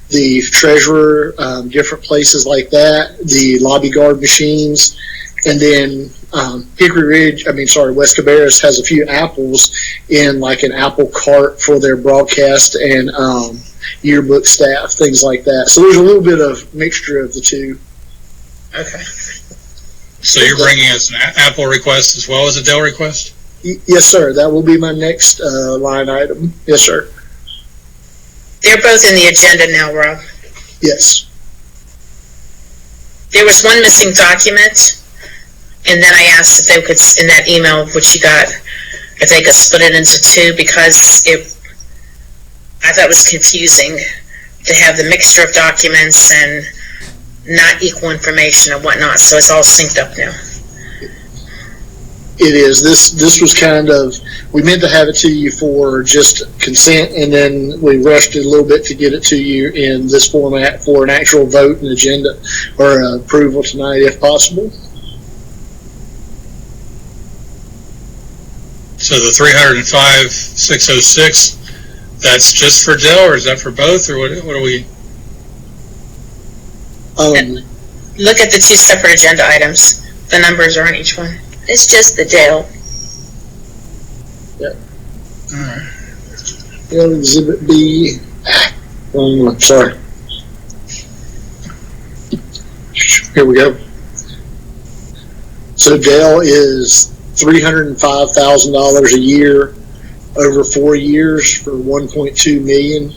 the treasurer, different places like that, the lobby guard machines. And then West Cabarrus has a few Apples in like an Apple cart for their broadcast and yearbook staff, things like that. So there's a little bit of mixture of the two. Okay. So you're bringing us an Apple request as well as a Dell request? Yes, sir. That will be my next line item. Yes, sir. They're both in the agenda now, Rob. Yes. There was one missing document, and then I asked if they could, in that email which you got, if they could split it into two, because I thought it was confusing to have the mixture of documents and not equal information and whatnot, so it's all synced up now. It is. This was kind of, we meant to have it to you for just consent, and then we rushed it a little bit to get it to you in this format for an actual vote and agenda or approval tonight if possible. So the 305,606, that's just for Dell, or is that for both, or what are we? Look at the two separate agenda items. The numbers are on each one. It's just the Dell. Yeah. All right. Dell Exhibit B. Wrong one. Sorry. Here we go. So Dell is $305,000 a year over 4 years for $1.2 million.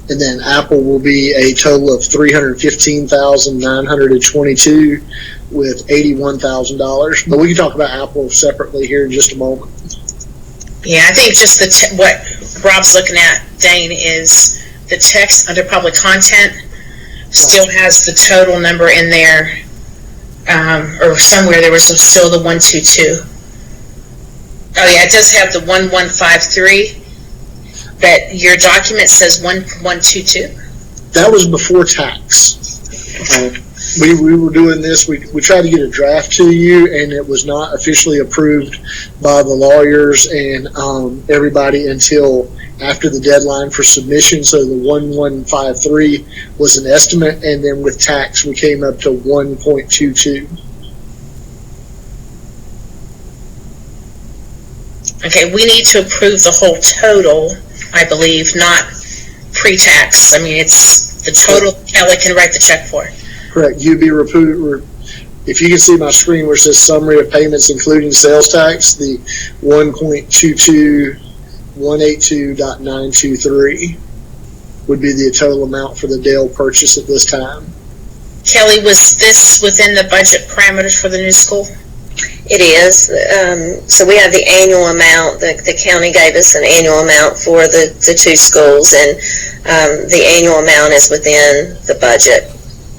And then Apple will be a total of $315,922 with $81,000. But we can talk about Apple separately here in just a moment. Yeah, I think just what Rob's looking at, Dane, is the text under public content still has the total number in there, or somewhere there was still the 122. Oh yeah, it does have the 1153. But your document says 1122? That was before tax. We were doing this, we tried to get a draft to you, and it was not officially approved by the lawyers and everybody until after the deadline for submission. So the 1153 was an estimate, and then with tax we came up to 1.22. Okay, we need to approve the whole total, I believe, not pre-tax. I mean, it's the total Kelly can write the check for. Correct. You'd be if you can see my screen where it says summary of payments including sales tax, the 1.22182.923 would be the total amount for the Dell purchase at this time. Kelly, was this within the budget parameters for the new school? It is. So we have the annual amount. The county gave us an annual amount for the two schools, and the annual amount is within the budget.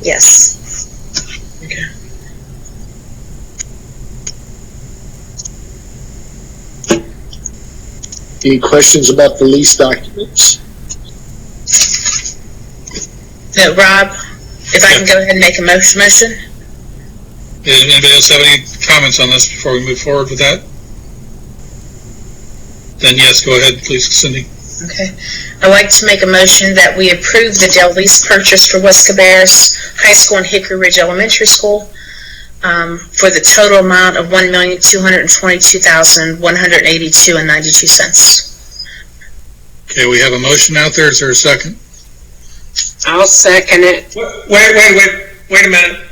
Yes. Okay. Any questions about the lease documents? No, Rob, if I can go ahead and make a motion. Anybody else have any comments on this before we move forward with that? Then yes, go ahead, please, Cindy. Okay. I'd like to make a motion that we approve the Dell lease purchase for West Cabarrus High School and Hickory Ridge Elementary School for the total amount of $1,222,182.92. Okay, we have a motion out there. Is there a second? I'll second it. Wait a minute.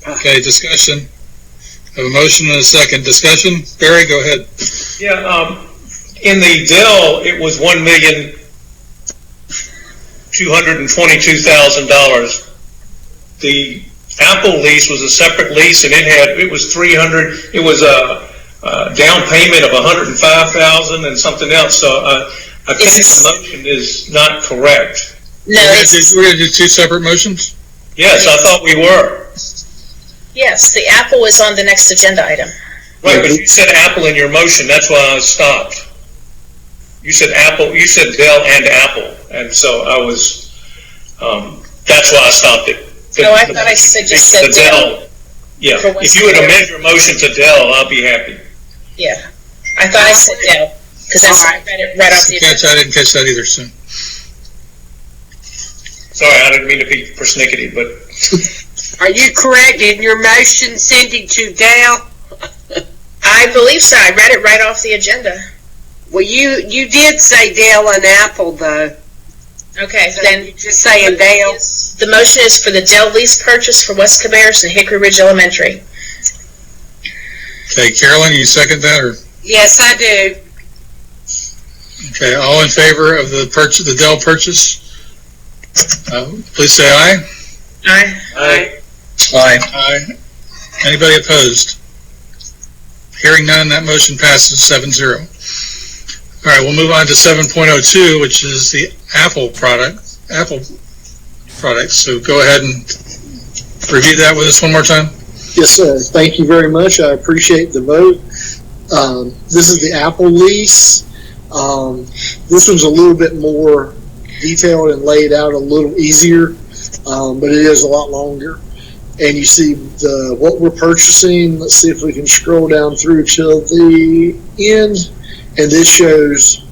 Okay, discussion. I have a motion and a second. Discussion? Barry, go ahead. Yeah, in the Dell, it was $1,222,000. The Apple lease was a separate lease, and it was $300. It was a down payment of $105,000 and something else. So I think the motion is not correct. No, it's, We're gonna do two separate motions? Yes, I thought we were. yes, the Apple is on the next agenda item. Right, but you said Apple in your motion, that's why I stopped. You said Apple, you said Dell and Apple, and so I was, that's why I stopped it. Oh, I thought I said, just said The Dell. Yeah, For West if you would Cabarrus. amend your motion to Dell, I'll be happy. Yeah, I thought I said Dell, because that's, I read it right off the agenda. I didn't catch that either, so. Sorry, I didn't mean to be persnickety, but Are you correct in your motion, Cindy, to Dell? I believe so, I read it right off the agenda. Well, you did say Dell and Apple, though. Okay, So then. you're just saying Dell? The motion is for the Dell lease purchase for West Cabarrus and Hickory Ridge Elementary. Okay, Carolyn, you second that, or? Yes, I do. Okay, all in favor of the purchase, the Dell purchase? Please say aye. Aye. Aye. Aye. Anybody opposed? Hearing none, that motion passes 7-0. All right, we'll move on to 7.02, which is the Apple product. So go ahead and review that with us one more time. Yes, sir. Thank you very much. I appreciate the vote. This is the Apple lease. This one's a little bit more detailed and laid out a little easier, but it is a lot longer. And you see what we're purchasing. Let's see if we can scroll down through till the end. And this shows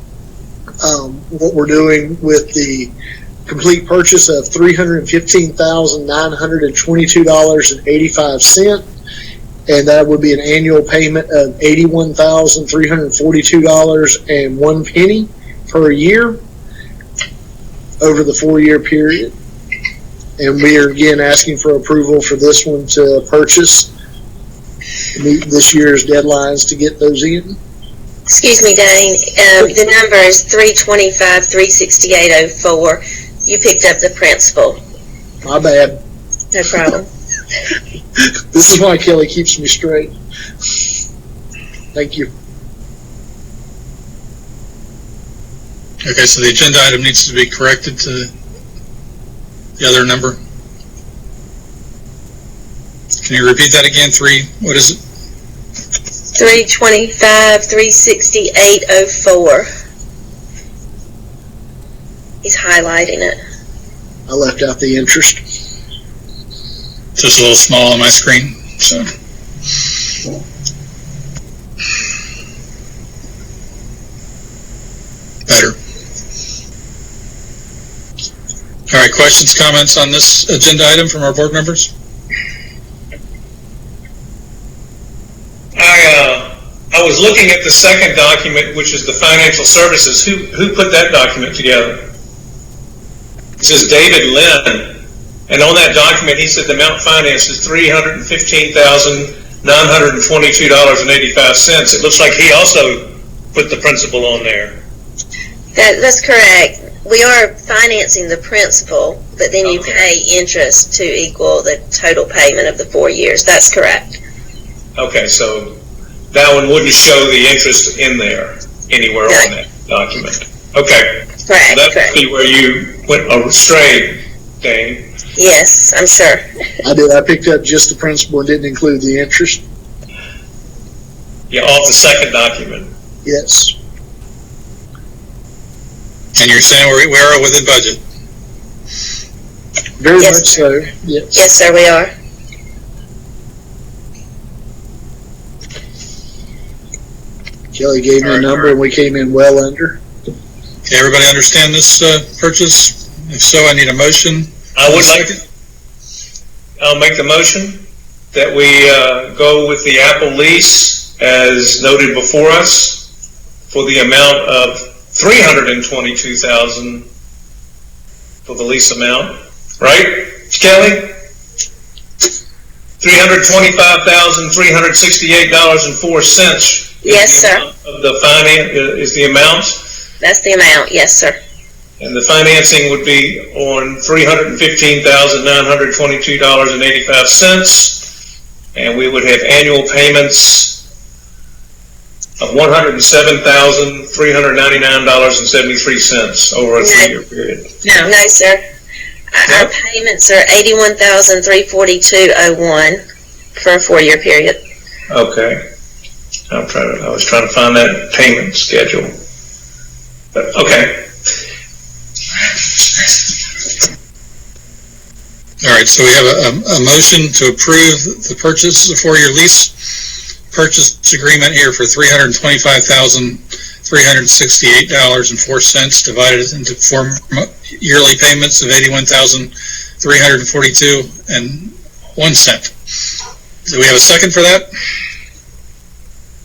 what we're doing with the complete purchase of $315,922.85. And that would be an annual payment of $81,342.01 per year over the 4-year period. And we are again asking for approval for this one to purchase, meet this year's deadlines to get those in. Excuse me, Dane, the number is 325-36804. You picked up the principal. My bad. No problem. This is why Kelly keeps me straight. Thank you. Okay, so the agenda item needs to be corrected to the other number. Can you repeat that again? What is it? 325-36804. He's highlighting it. I left out the interest. Just a little small on my screen, so. Better. All right, questions, comments on this agenda item from our board members? I was looking at the second document, which is the financial services. Who put that document together? It says David Lynn, and on that document he said the amount financed is $315,922.85. It looks like he also put the principal on there. That's correct. We are financing the principal, but then you pay interest to equal the total payment of the 4 years. That's correct. Okay, so that one wouldn't show the interest in there anywhere on that document. Okay. Correct. So that would be where you went astray, Dane. Yes, I'm sure. I did. I picked up just the principal and didn't include the interest. Yeah, off the second document. Yes. And you're saying we are within budget? Very Yes, much so. Yes. Yes, sir, we are. Kelly gave me a number and we came in well under. Okay, everybody understand this purchase? If so, I need a motion. I'll make the motion that we go with the Apple lease as noted before us for the amount of $322,000 for the lease amount, right, Kelly? $325,368.04. Yes, sir. Of the finance is the amount. That's the amount. Yes, sir. And the financing would be on $315,922.85, and we would have annual payments of $107,399.73 over a 3-year period. No, sir. Our payments are $81,342.01 for a 4-year period. Okay. I was trying to find that payment schedule. But, okay. All right, so we have a motion to approve the purchase of 4-year lease purchase agreement here for $325,368.04 divided into 4 yearly payments of $81,342.01. Do we have a second for that?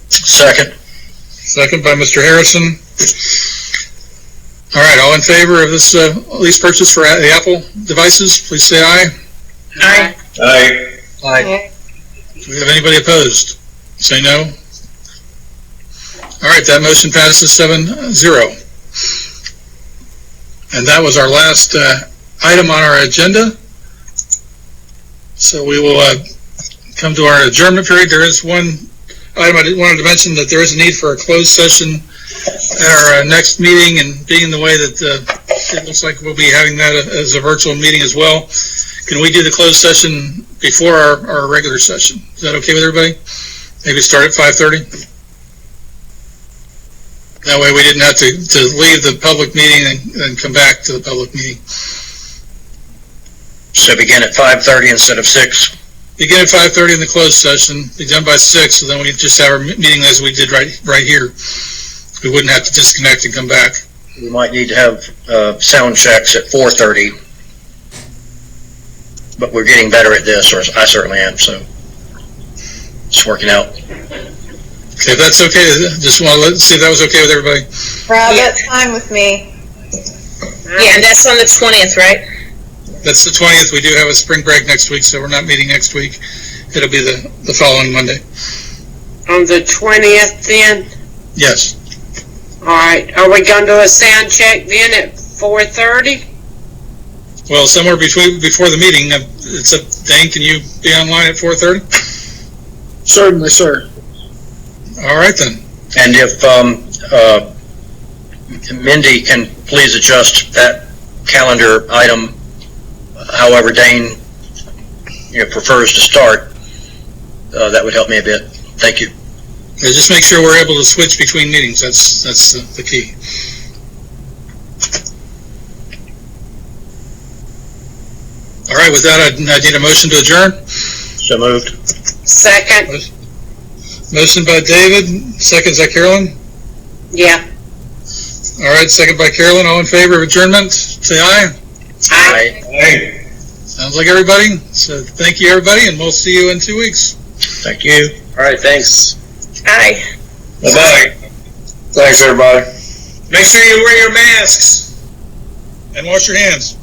Second. Second by Mr. Harrison. All right, all in favor of this lease purchase for the Apple devices, please say aye. Aye. Aye. Aye. Do we have anybody opposed? Say no. All right, that motion passes 7-0. And that was our last item on our agenda. So we will come to our adjournment period. There is one item I wanted to mention, that there is a need for a closed session at our next meeting, and being the way that it looks like we'll be having that as a virtual meeting as well. Can we do the closed session before our regular session? Is that okay with everybody? Maybe start at 5:30? That way we didn't have to leave the public meeting and come back to the public meeting. So begin at 5:30 instead of 6? Begin at 5:30 in the closed session, be done by 6, so then we just have our meeting as we did right here. We wouldn't have to disconnect and come back. We might need to have sound checks at 4:30, but we're getting better at this, or I certainly am, so it's working out. Okay, if that's okay, just want to see if that was okay with everybody. Rob, that's fine with me. Yeah, and that's on the 20th, right? That's the 20th. We do have a spring break next week, so we're not meeting next week. It'll be the following Monday. On the 20th then? Yes. All right. Are we going to do a sound check then at 4:30? Well, somewhere before the meeting, it's up. Dane, can you be online at 4:30? Certainly, sir. All right, then. And if Mindy can please adjust that calendar item however Dane prefers to start, that would help me a bit. Thank you. Yeah, just make sure we're able to switch between meetings. That's the key. All right, with that, I need a motion to adjourn. So moved. Second. Motion by David, second by Carolyn. Yeah. All right, second by Carolyn. All in favor of adjournment, say aye. Aye. Aye. Sounds like everybody. So thank you, everybody, and we'll see you in 2 weeks. Thank you. All right, thanks. Aye. Bye-bye. Thanks, everybody. Make sure you wear your masks. And wash your hands.